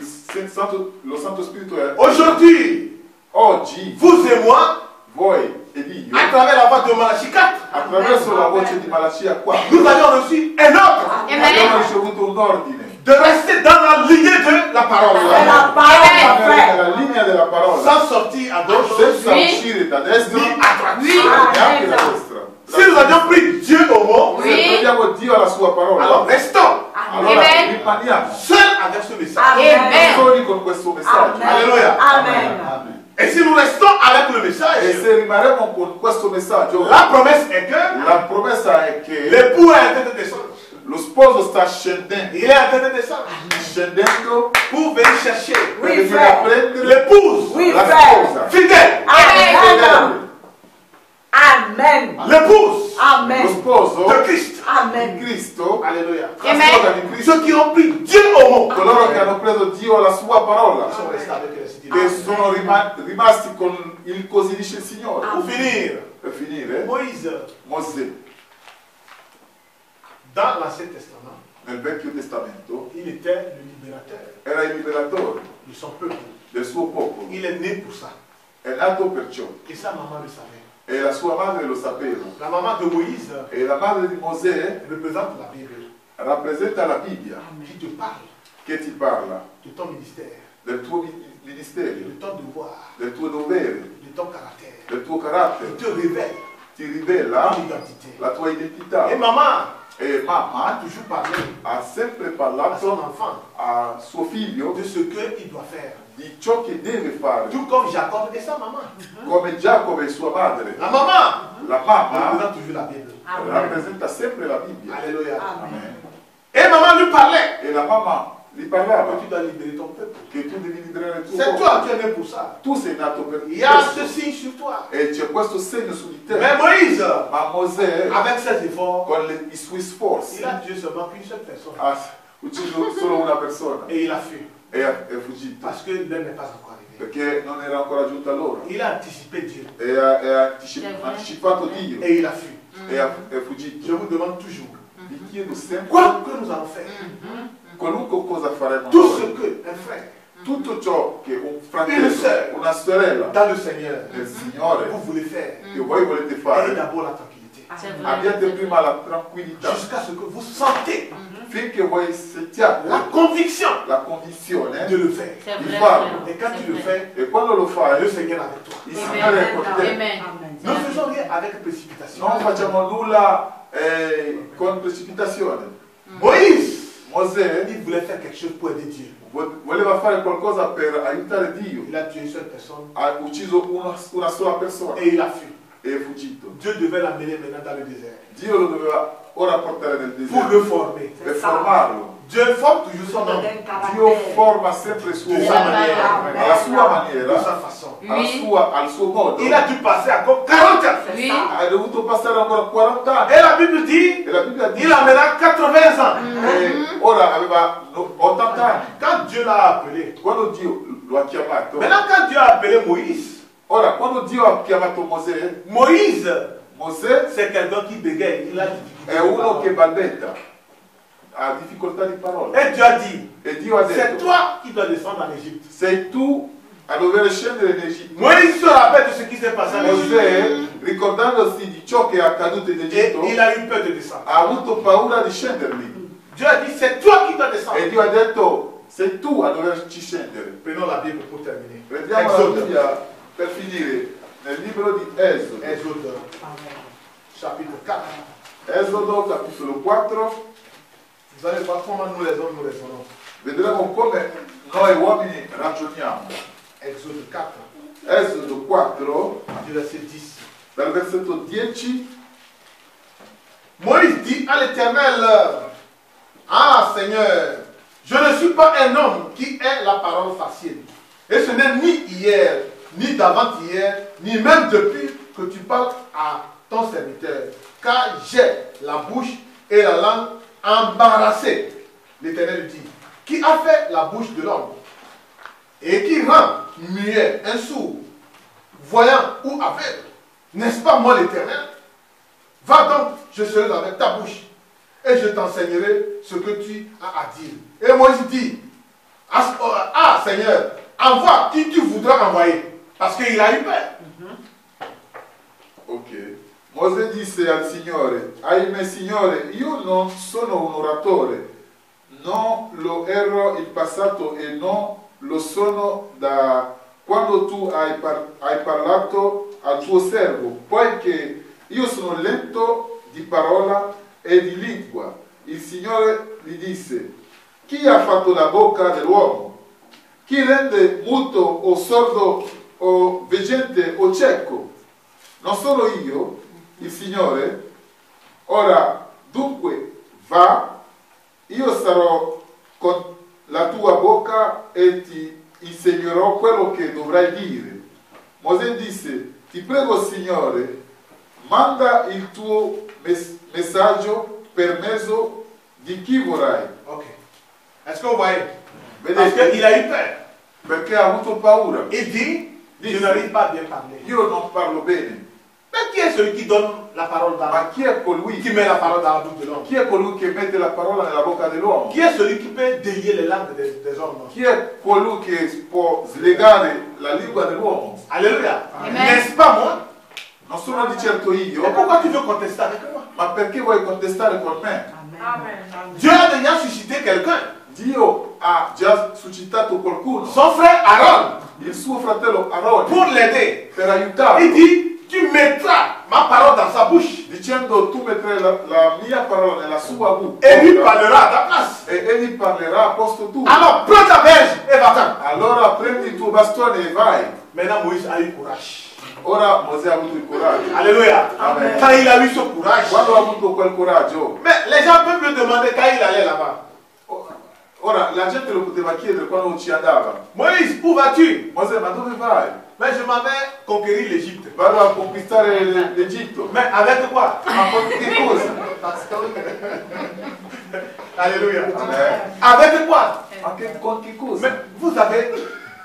lo Santo Spirito è Aujourd'hui, oggi. vous et moi, Voi ed io, à travers la voix de Malachie 4, attraverso la voce di Malachia 4, nous avions reçu un ordre abbiamo Amen. ricevuto un ordine de rester dans la lignée de la parole. C'est la parole, rimanere frère. nella linea della parola, Sans sortir à gauche, senza Oui. uscire da destra, ni à droite. Oui. neanche da destra. Si nous avions pris Dieu au mot, Oui. Se prendiamo Dio alla sua parola, alors restons allora Amen. rimaniamo seuls avec ce message. Amen. soli con questo messaggio. Amen. Alléluia. Amen. Amen. Et si nous restons avec le E message, se rimarremo con questo messaggio, la promesse est que la promessa è che l'époux est en train de descendre. lo sposo sta scendendo, Il est en train de descendre pour venir chercher per Oui, venire a frère. prendere l'épouse Oui, la frère. sposa. fidèle. Amen. Amen. L'épouse Lo Amen. sposo de Christ. di Amen. Cristo, Alléluia. la Amen. sposa di Cristo, Ceux qui ont pris Dieu au mot coloro che hanno preso Dio alla sua parola, sont restés avec le Seigneur. che sono rimasti con il così dice il Signore. Pour finir, Per finire, Moïse, Mosè, dans l'Ancien Testament, nel Vecchio Testamento, il était le libérateur era il liberatore de son peuple. del suo popolo. Il est né pour ça. È nato perciò, Et sa maman le savait. e la sua madre lo sapeva. La maman de Moïse E la madre di Mosè représente la Bible rappresenta la Bibbia, qui te parle che ti parla de ton ministère, del tuo de ministero, ton devoir, del tuo dovere, de ton caractère. del tuo Il carattere, te révèle ti rivela ton identité. la tua identità. Et maman E a mamma toujours parlé ha sempre à son parlato enfant a suo figlio de ce qu'il doit faire. di ciò che deve fare, Tout comme Jacob et sa maman. come Giacomo e sua madre. La maman La mamma représente toujours la Bible. rappresenta sempre la Bibbia. Alléluia. Amen. Et maman lui parlait. E la mamma gli Que parlava tu dois libérer ton peuple. che tu devi liberare il tuo C'est popolo. toi qui es né pour ça. Tu sei nato per Il y a ce questo signe sur toi. e c'è questo segno su di te. Mais Moïse, Ma Mosè, avec ses efforts, con i suoi sforzi, il a tué seulement qu'une seule personne. ha ucciso solo una persona Et il a fui. e è fuggito Parce que l'heure n'est pas encore arrivée. perché non era ancora giunta l'ora. Il a anticipé Dieu. E ha C'est vrai. anticipato Dio Et il a fui. è Je fuggito. vous demande toujours, Vi chiedo sempre, quoi que nous allons faire, qualunque cosa faremo tout ce noi, que un frère, tutto ciò che un Une fratello, sœur. una sorella dans le Seigneur, del Signore vous voulez faire, che voi volete ayez fare, d'abord la tranquillité. C'est vrai. abbiate prima la tranquillità, Jusqu'à ce que vous sentez finché voi sentiate la conviction la convinzione de le faire. C'est di vrai. farlo. frère. Et quand C'est tu le vrai. fais, E quando lo le fai, Seigneur est avec toi. il Signore è con te. Amen. Ne faisons rien avec précipitation. Non facciamo nulla con precipitazione. Moïse, Mosè il voulait faire quelque chose pour aider Dieu. voleva fare qualcosa per aiutare Dio. Il a tué une seule personne Ha ucciso una sola persona et il a fui. e è fuggito. Dieu devait l'amener maintenant dans le désert Dio lo doveva ora portare nel pour deserto le former. per formarlo. Dieu forme toujours son homme. Dio forma sempre il suo De uomo sa manière. alla sua De maniera, sa façon. al suo modo. Il a dû passer encore 40 ans. Oui. Ha dovuto passare ancora 40 anni. Et la Bible dit, E la Bibbia dice il a maintenant 80 ans. che ora aveva 80 anni. Quand Dieu l'a appelé. Quando Dio lo ha chiamato, Maintenant, quand Dieu a appelé Moïse, ora quando Dio ha chiamato Mosè, Mosè c'est quelqu'un qui bégaye. Il a difficulté. è uno che balbetta, ha difficoltà di parola. Et Dieu a dit, E Dio ha c'est detto, toi qui dois descendre en Égypte. sei tu a dover scendere in Egitto. Moïse se rappelle de ce qui s'est passé en Égypte. Mosè, ricordandosi di ciò che è accaduto in Et Egitto, il a eu peur de descendre. ha avuto paura di scendere lì. Dieu a dit, c'est toi qui dois descendre. E Dio ha detto, sei tu a doverci scendere. Prenons la Bible pour terminer. Prendiamo la Exode. Bibbia per finire nel libro di Esodo. Exode, chapitre 4. Esodo capitolo 4. Vous allez voir comment nous les hommes nous raisonnons. Vedremo come noi uomini ragioniamo. Exode 4, Esodo 4, du verset 10. dal versetto 10. Moïse dit à l'Éternel, ah Seigneur, je ne suis pas un homme qui ait la parole facile. Et ce n'est ni hier, ni d'avant-hier, ni même depuis que tu parles à ton serviteur. Car j'ai la bouche et la langue embarrassées. L'Éternel dit, qui a fait la bouche de l'homme et qui rend muet un sourd, voyant ou aveugle? N'est-ce pas moi l'Éternel? Va donc, je serai avec ta bouche et je t'enseignerai ce que tu as à dire. Et Moïse dit, ah Seigneur, envoie qui tu voudras envoyer, parce qu'il a eu peur. Ok. Mosè disse al Signore, ahimè Signore, io non sono un oratore, non lo ero in passato e non lo sono da quando tu hai parlato al tuo servo, poiché io sono lento di parola e di lingua. Il Signore gli disse, chi ha fatto la bocca dell'uomo? Chi rende muto o sordo o veggente o cieco? Non sono io, il Signore? Ora, dunque, va, io sarò con la tua bocca e ti insegnerò quello che dovrai dire. Mosè disse, ti prego, Signore, manda il tuo messaggio per mezzo di chi vorrai. Ok. Est-ce que vous voyez? Parce Vedete? qu'il a eu peur. Perché ha avuto paura. Il dit, je n'arrive pas à bien parler. Io non parlo bene. Mais qui est celui qui donne la parole dans Ma chi è colui qui met la parole dans la bouche de l'homme? Chi è colui che mette la parola nella bocca dell'uomo? Qui est celui qui peut délier les langues des hommes? Chi è colui che può slegare la lingua dell'uomo? Alléluia. Amen. N'est-ce pas moi? Non sono di certo Et io, pourquoi tu veux contester avec moi? ma perché vuoi contestare con me? Dieu a déjà suscité quelqu'un. Dio ha già suscitato qualcuno, Son frère Aaron, il suo fratello Aaron, pour l'aider. per aiutarlo, Il dit, tu mettras ma parole dans sa bouche. dicendo tu metterai la mia parola nella sua bocca Et lui parlera à ta place. e egli parlerà a posto tuo. Alors prends ta verge et va-t'en. Allora prendi il tuo bastone e vai. Maintenant Moïse a eu courage. Ora Mosè ha avuto il coraggio. Alléluia. Amen. Quand il a eu ce courage. Quando ha avuto quel coraggio, Mais les gens peuvent me demander quand il allait là-bas. ora la gente lo poteva chiedere quando ci andava. Moïse, où vas-tu? Mosè, ma dove vai? Mais je m'en vais conquérir l'Égypte. Vado a conquistare l'Egitto. Mais avec quoi? Ma con che cosa? Alléluia. Amen. Avec quoi? Con che cosa? Mais vous savez,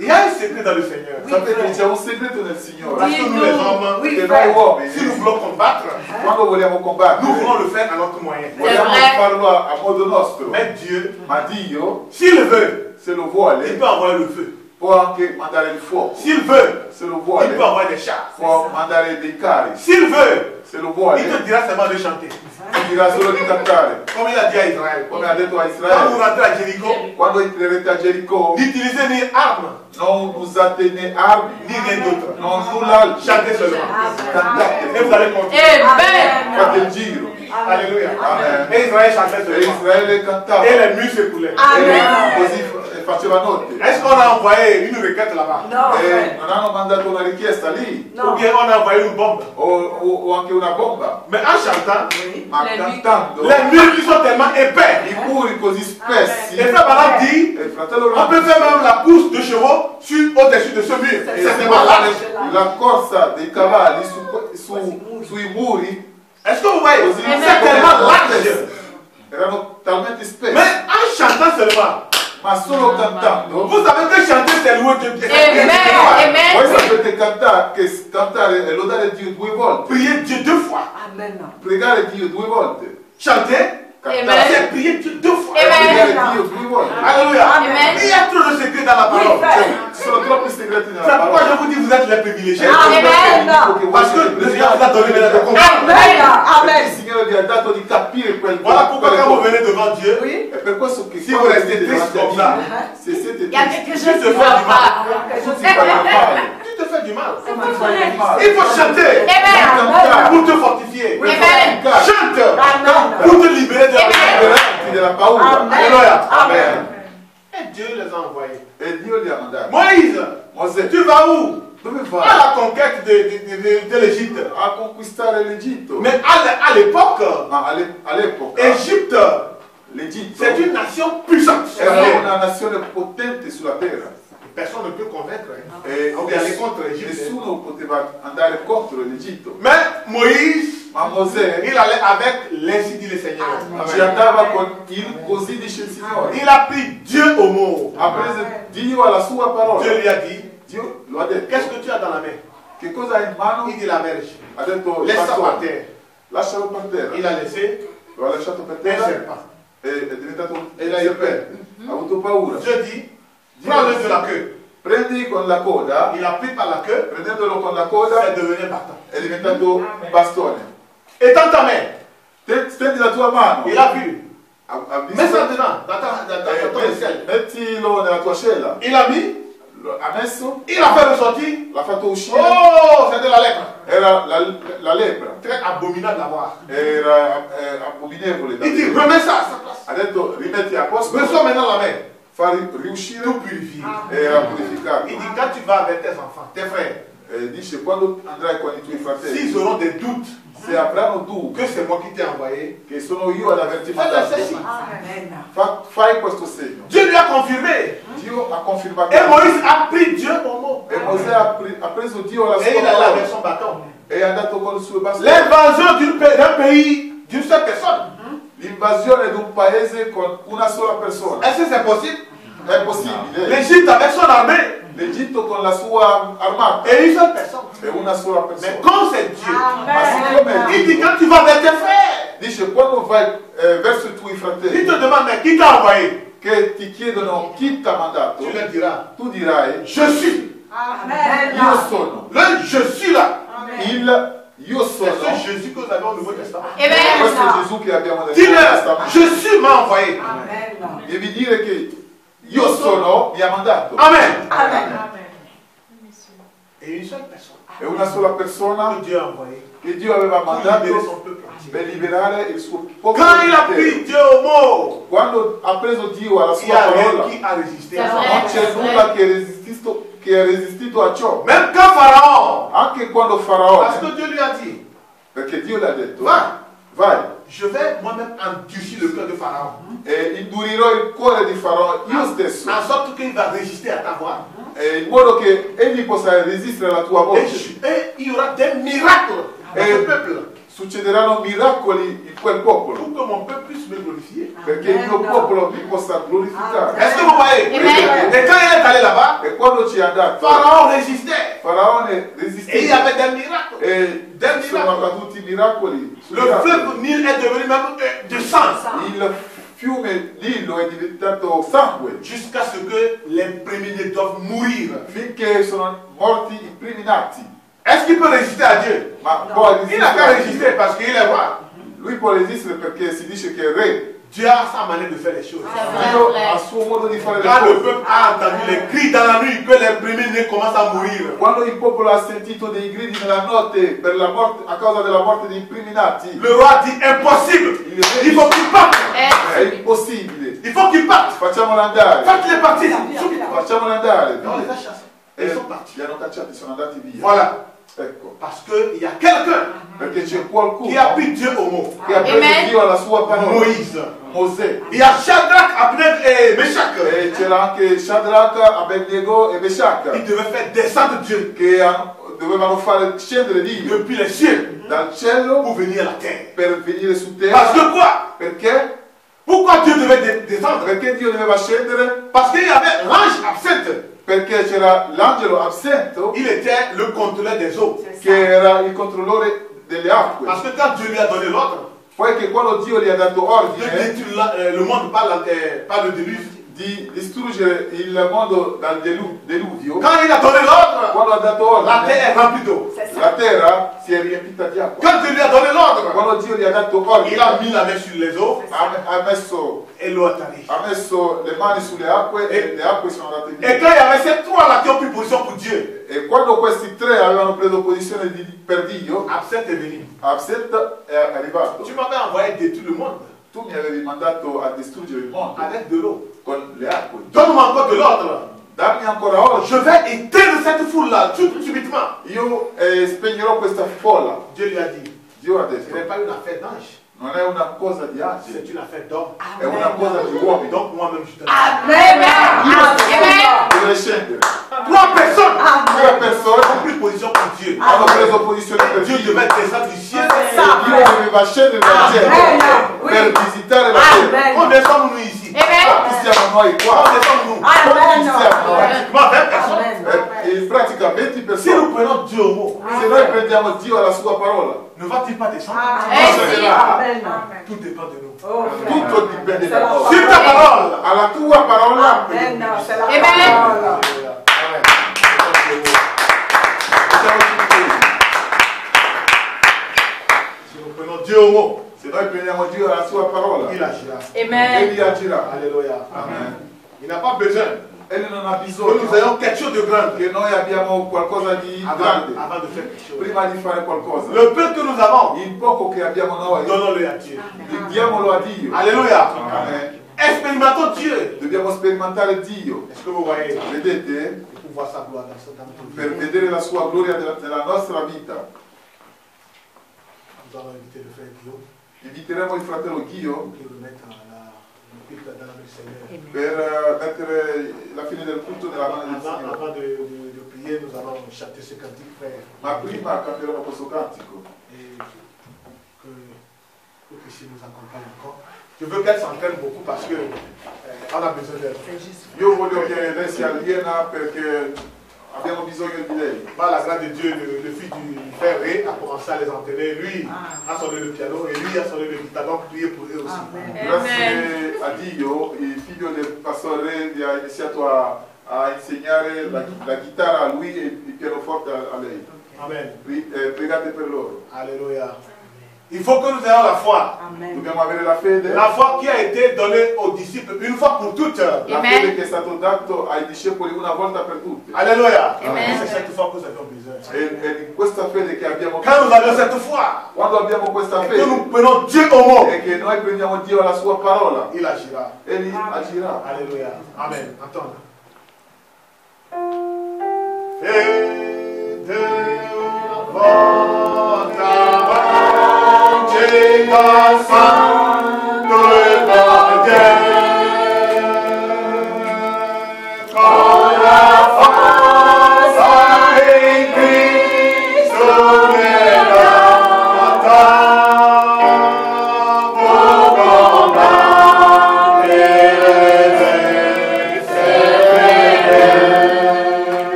il y a un secret dans le Seigneur. Sapete, c'è un segreto nel Signore. Parce que nous les hommes, Che noi uomini, si nous voulons combattre, quando vogliamo combattere, nous voulons le faire à notre moyen. vogliamo vrai. farlo a modo nostro. Mais Dieu, Ma Dio, s'il veut, se lo il vuole, peut envoyer le feu. può anche mandare il fuoco. S'il veut, Se lo il vuole, peut envoyer des chars. può mandare dei carri. S'il veut, Se lo il vuole, te dira seulement de chanter. ti dirà solo di cantare. Comme il a dit à Israël. Come ha detto a Quand vous Israele, rentrez à Jéricho, quando entrerete a Gerico, n'utilisez ni armes, non usate né armi, ni rien d'autre. non null'altro. Chantez seulement. Cantate, Et vous allez continuer. Amen. fate il giro. Alléluia. Amen. Et Israël chantait E seulement. Israele cantava. Et les murs s'écoulaient. E così faceva notte. Est-ce qu'on a envoyé une requête là-bas? No, E non hanno mandato una richiesta lì, Ou bien on a envoyé une bombe? o anche una bomba. Mais en chantant, Ma cantando, les murs qui sont tellement épais. i muri così spessi, Et frère Balam dit, e il fratello on peut faire même la course de chevaux au-dessus de ce mur. e C'est si tellement può large. fare la corsa dei cavalli sui muri, Est-ce que vous voyez? così C'est tellement large. erano talmente spessi. Mais en chantant seulement, Ma solo cantando, vous savez que chanter c'est louer Dieu. voi sapete cantare e lodare Dio 2 volte, Prier Dieu 2 fois. Amen. pregare Dio 2 volte, Chanter, cantare c'est prier Dieu 2 fois. e pregare Dio 2 volte. Alléluia. Amen. Il y a trop de secrets dans la parole. Ci sono troppi segreti nella C'est pourquoi parola. je vous dis vous êtes les privilégiés. Parce Parce que le Seigneur vous a donné maintenant de comprendre. Amen. il Signore vi ha dato di capire Voilà pourquoi quand vous venez devant Dieu, Oui. È per questo che si vous restez triste comme ça, se siete Il y a tristi, quelque tu chose te qui fais va du mal. pas. tutti fanno male. Tu te fais du mal. Ti fai male. Il faut chanter Amen. pour te fortifier. Amen. Chante Amen. pour te libérer de la Amen. peur. Liberarti della paura. Amen. Alléluia. Amen. Et Dieu les a envoyés. E Dio li ha mandati. Moïse, Mosè, tu vas où? dove À vai? la conquête de l'Égypte. A conquistare l'Egitto. Mais à l'époque, Ma all'epoca Égypte, l'Egitto c'est une nation puissante. era una nazione potente sulla terra. Personne ne peut convaincre. E On est allé contre l'Égypte. nessuno poteva andare contro l'Egitto. Mais Moïse, Ma Mosè il allait avec l'ainsi dit le Seigneur. ci andava con il così dice il Signore. Il a pris Dieu au mot. Ha preso Dio alla sua parola. Dieu lui a dit, Dio lo ha detto. qu'est-ce que tu as dans la main? Che cosa hai in mano? Il dit la verge. Ha detto il Laisse ça par bastone. terre. Lascialo per terra. Il a laissé Lo ha lasciato per un terra serpent. e è diventato un E l'ha serpente. Ha avuto paura. Dieu dit, prends-le de la queue. Prendi con la coda, Il a pris par la queue, prendendolo con la c'est coda devenu un bâton. è diventato un bastone. Et dans ta main, Stendi la tua mano. il a vu. Ha Mets ça visto? dedans, dans ton aisselle. Mettilo nella tua cella. Il a mis, Ha messo, il a fait ressortir. l'ha fatto uscire. Oh, c'est de la lèpre. Era la lepra. Très abominable à voir. Era abominevole. da Il dit, vedere. remets ça à sa place. Ha detto rimetti a posto. Reçois maintenant la main. Fa riuscire Tout purifié. era purificato. Il dit, quand tu vas avec tes enfants, tes frères, Dice quando andrai con i tuoi fratelli, s'ils auront des doutes se avranno dubbi que c'est moi qui t'ai envoyé, che sono io ad averti fais mandato, ceci. Amen. fai questo segno. Dieu lui a confirmé. Dio ha confermato. Et Moïse a pris Dieu au mot. E Mosè ha preso Dio alla Et sua il allait parola avec son bâton. e è andato con il suo bastone. L'invasion d'un pays d'une seule personne. L'invasione di un paese con una sola persona. Est-ce que c'est possible? È possibile. L'Égypte avec son armée L'Egitto con la sua armata et une seule personne. è una sola Mais persona. quand c'est Dieu, Ma siccome il dit quand tu vas vers tes frères, dice quando vai verso i tuoi il fratelli te demande mais qui t'a envoyé? che ti chiedono chi ti ha mandato, Tu leur diras, tu dirai je suis. io sono. Le je suis là. Io C'est sono. ce Jésus que vous avez au Nouveau Testament. Questo è Gesù che abbiamo nel Nuovo Dis-leur, Testamento. je suis m'a envoyé. Amen. Devi dire che io sono mi ha mandato. Amen. Amen. Et une seule personne È una sola persona que Dieu a envoyé che Dio aveva pour libérer mandato son peuple entier. per liberare il suo popolo. Quand il a intero. pris Dieu au mot, Quando ha preso Dio alla il n'y sua a rien parola, qui a résisté C'est à ça. vrai. non c'è nulla che ha resistito a ciò. Même quand Pharaon, Anche quando parce Faraone, que Dieu lui a dit, perché Dio le ha detto, va, vai, je vais moi-même endurcir le cœur de Pharaon, e indurirò il cuore di Faraone io stesso, en sorte qu'il va résister à ta voix. in modo che egli possa resistere alla tua voce. Et il y aura des miracles dans ce peuple Succederanno miracoli in quel popolo, pour que mon peuple puisse me glorifier. perché il mio popolo mi possa glorificare. Est-ce que vous voyez? Amen. Et quand il est allé là-bas, E quando ci è andato, Pharaon résistait. Faraone Et il y resisteva avait des miracles. e Des sono miracles. accaduti miracoli. su Le miracoli. fleuve Nil est devenu même de sang. Il fiume Nilo è diventato sangue Jusqu'à ce que les premiers-nés doivent mourir. finché sono morti i primi nati. Est-ce qu'il peut résister à Dieu? Ma può Il n'a qu'à resistere. résister parce qu'il est roi. Lui può resistere perché si dice che è re. Dieu a sa manière de faire les choses. Dio ha il suo modo di fare le Quand le cose. peuple a entendu les cris dans la nuit que les premiers-nés commencent à mourir, Quando il popolo ha sentito dei gridi nella notte per la morte, a causa della morte dei primi nati, le roi dit impossible. Il faut qu'il parte. è impossibile. Il faut faut qu'ils partent. Facciamolo andare. Faites-les partir. Facciamolo andare. On les a chassés. E Ils sont partis. li hanno cacciati, sono andati via. Voilà. Ecco, Parce qu'il y a quelqu'un perché c'è qualcuno qui a pris Dieu au mot. che ha preso Amen. Dio alla sua parola. Moïse. Mosè. Il y a Shadrach, Abed et Meshach. E c'era anche Shadrach, Abednego e Meshach Ils devaient faire descendre Dieu che dovevano fare scendere Dio depuis les cieux dal cielo pour venir à la terre. per venire su Parce terra. que quoi? Perché? Pourquoi Dieu devait descendre? Perché Dio doveva scendere? Parce qu'il y avait l'ange absent. Perché c'era l'angelo assento Il était le contrôleur des eaux. che era il controllore delle acque. Parce que quand Dieu lui a donné l'ordre Poi che quando Dio gli ha dato de ordine détruire le monde par le déluge, di distruggere il mondo dal deluvio, quand il a donné l'ordre, quando ha dato la ordine, terre est remplie d'eau. la terra si è riempita di acqua. Quand Dieu lui a donné l'ordre, Quando Dio gli ha dato ordine, il a mis la main sur les eaux ha et l'eau a tari. messo le mani sulle acque e le acque sono andate Et via. quand il y avait ces trois-là qui ont pris position pour Dieu, E quando questi tre avevano preso posizione per Dio, absent est venu. Absent è arrivato. Tu m'avais envoyé détruire le monde Tu mi avevi mandato a distruggere il mondo avec de l'eau. con le acque. Donne-moi encore de l'ordre. Dammi ancora oggi. Je vais éteindre cette foule-là tout subitement. Io spegnerò questa folla. Dieu lui a dit, Dio ha ce detto, n'est pas une affaire d'ange, non è una cosa di angeli, c'est une affaire d'homme. è una cosa di uomini. Donc moi-même je te le Amen. Amen. Deve scendere. Trois personnes Tre persone ont pris position pour Dieu. hanno preso posizione per Dieu Dio. devait descendre du ciel. Dio doveva scendere dal cielo per visitare la terra. Combien sommes-nous ici? Quanti siamo noi qua? Combien sommes-nous? Quanti siamo noi? Pratiquement 20 personnes. In pratica 20 Si nous persone. prenons Dieu au mot, Se noi prendiamo Dio alla sua parola, ne va-t-il pas descendre? Tout dépend de nous. tutto dipende da noi. Sur ta parole. Alla tua parola, Amen. siamo tutti. Si nous prenons Dieu au mot, Se noi prendiamo Dio alla sua parola, il agira. Egli agirà. Alléluia. Amen. Il n'a pas besoin Egli non ha que bisogno nous ayons quelque chose de grand che noi abbiamo qualcosa di grande avant de faire quelque chose. prima di fare qualcosa. Le peu que nous avons, Il poco che abbiamo noi, donnons-le à Dieu. diamolo a Dio. Alléluia. Amen. Expérimentons Dieu. Dobbiamo sperimentare Dio. Est-ce que vous voyez? Vedete? Pour voir sa gloire dans notre Per vie. vedere la sua gloria nella nostra vita. Nous allons inviter le frère Guillaume Inviteremo il fratello Ghio qui nous mette le culte dans la main du Seigneur. per mettere la fine del culto nella mano del Signore. Avant de prier, nous allons chanter ce cantique, frère. Ma prima canteremo questo cantico. Et que Christine nous accompagne encore. Je veux qu'elle s'entraîne beaucoup parce que on a besoin d'elle. Io voglio che lei si allena perché abbiamo bisogno di lei. Par la grâce de Dieu, le fils du frère Ré a commencé à les entraîner. Lui a sonné le piano et lui a sonné le guitare. Donc priez pour eux aussi. Grazie a Dio, il figlio del pastore ha iniziato a insegnare la chitarra a lui e il pianoforte a lei. Amen. Pregate per loro. Alléluia. Il faut que nous ayons la foi. Dobbiamo avere la fede. La foi qui a été donnée aux disciples une fois pour toutes. La fede che è stato dato ai discepoli una volta per tutte. Alléluia. Amen. C'est cette foi que nous avons besoin. E in questa fede che abbiamo Quand nous avons cette foi, quando abbiamo questa et que fede nous prenons Dieu au mot, e che noi prendiamo Dio alla sua parola, il agira. egli agirà. Alléluia. Amen. Attends. Fede volta da santo Evangelio, con la forza in Cristo levanta, comandare le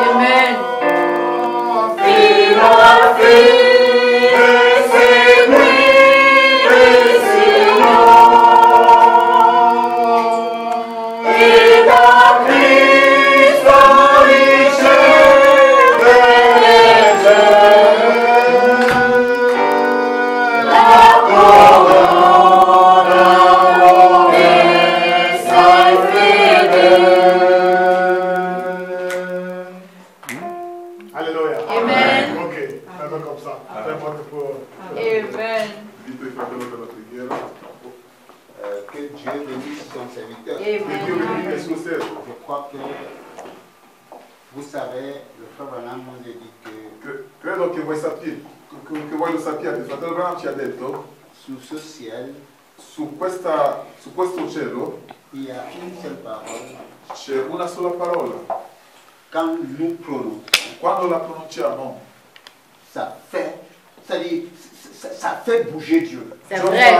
Amen. main comme ça. Peu importe pour... Amen. Dites fratelor de la preghiera. Que Dieu bénisse son serviteur. Que Dieu Amen. bénisse son servo. Je crois que vous savez, le frère Branham nous a dit que Credo che voi lo sappiate, il fratello Branham ci ha detto, sous ce ciel, su questo cielo il y a une seule parole. c'è una sola parola. Quand nous prononçons, Quando la pronunciamo, ça fait, c'est-à-dire, ça fait bouger Dieu. C'est vrai.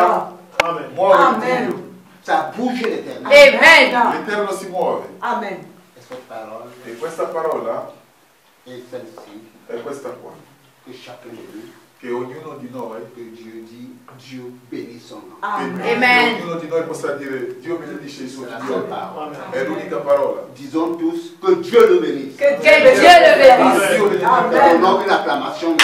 Amen. Muove Amen. Dio. Ça bouge l'Éternel. Amen. L'Eterno si muove. Amen. Et cette parole E questa parola est celle-ci, è questa qua, que chacun de nous, che ognuno di noi, que Dieu dit, Dieu bénisse son nom. che Amen. ognuno di noi possa dire Dio benedice il suo C'est la figlio. seule parole. È l'unica parola. Disons tous que Dieu le bénisse. Que Dieu le bénisse. Dio benedica. Donnons une acclamation.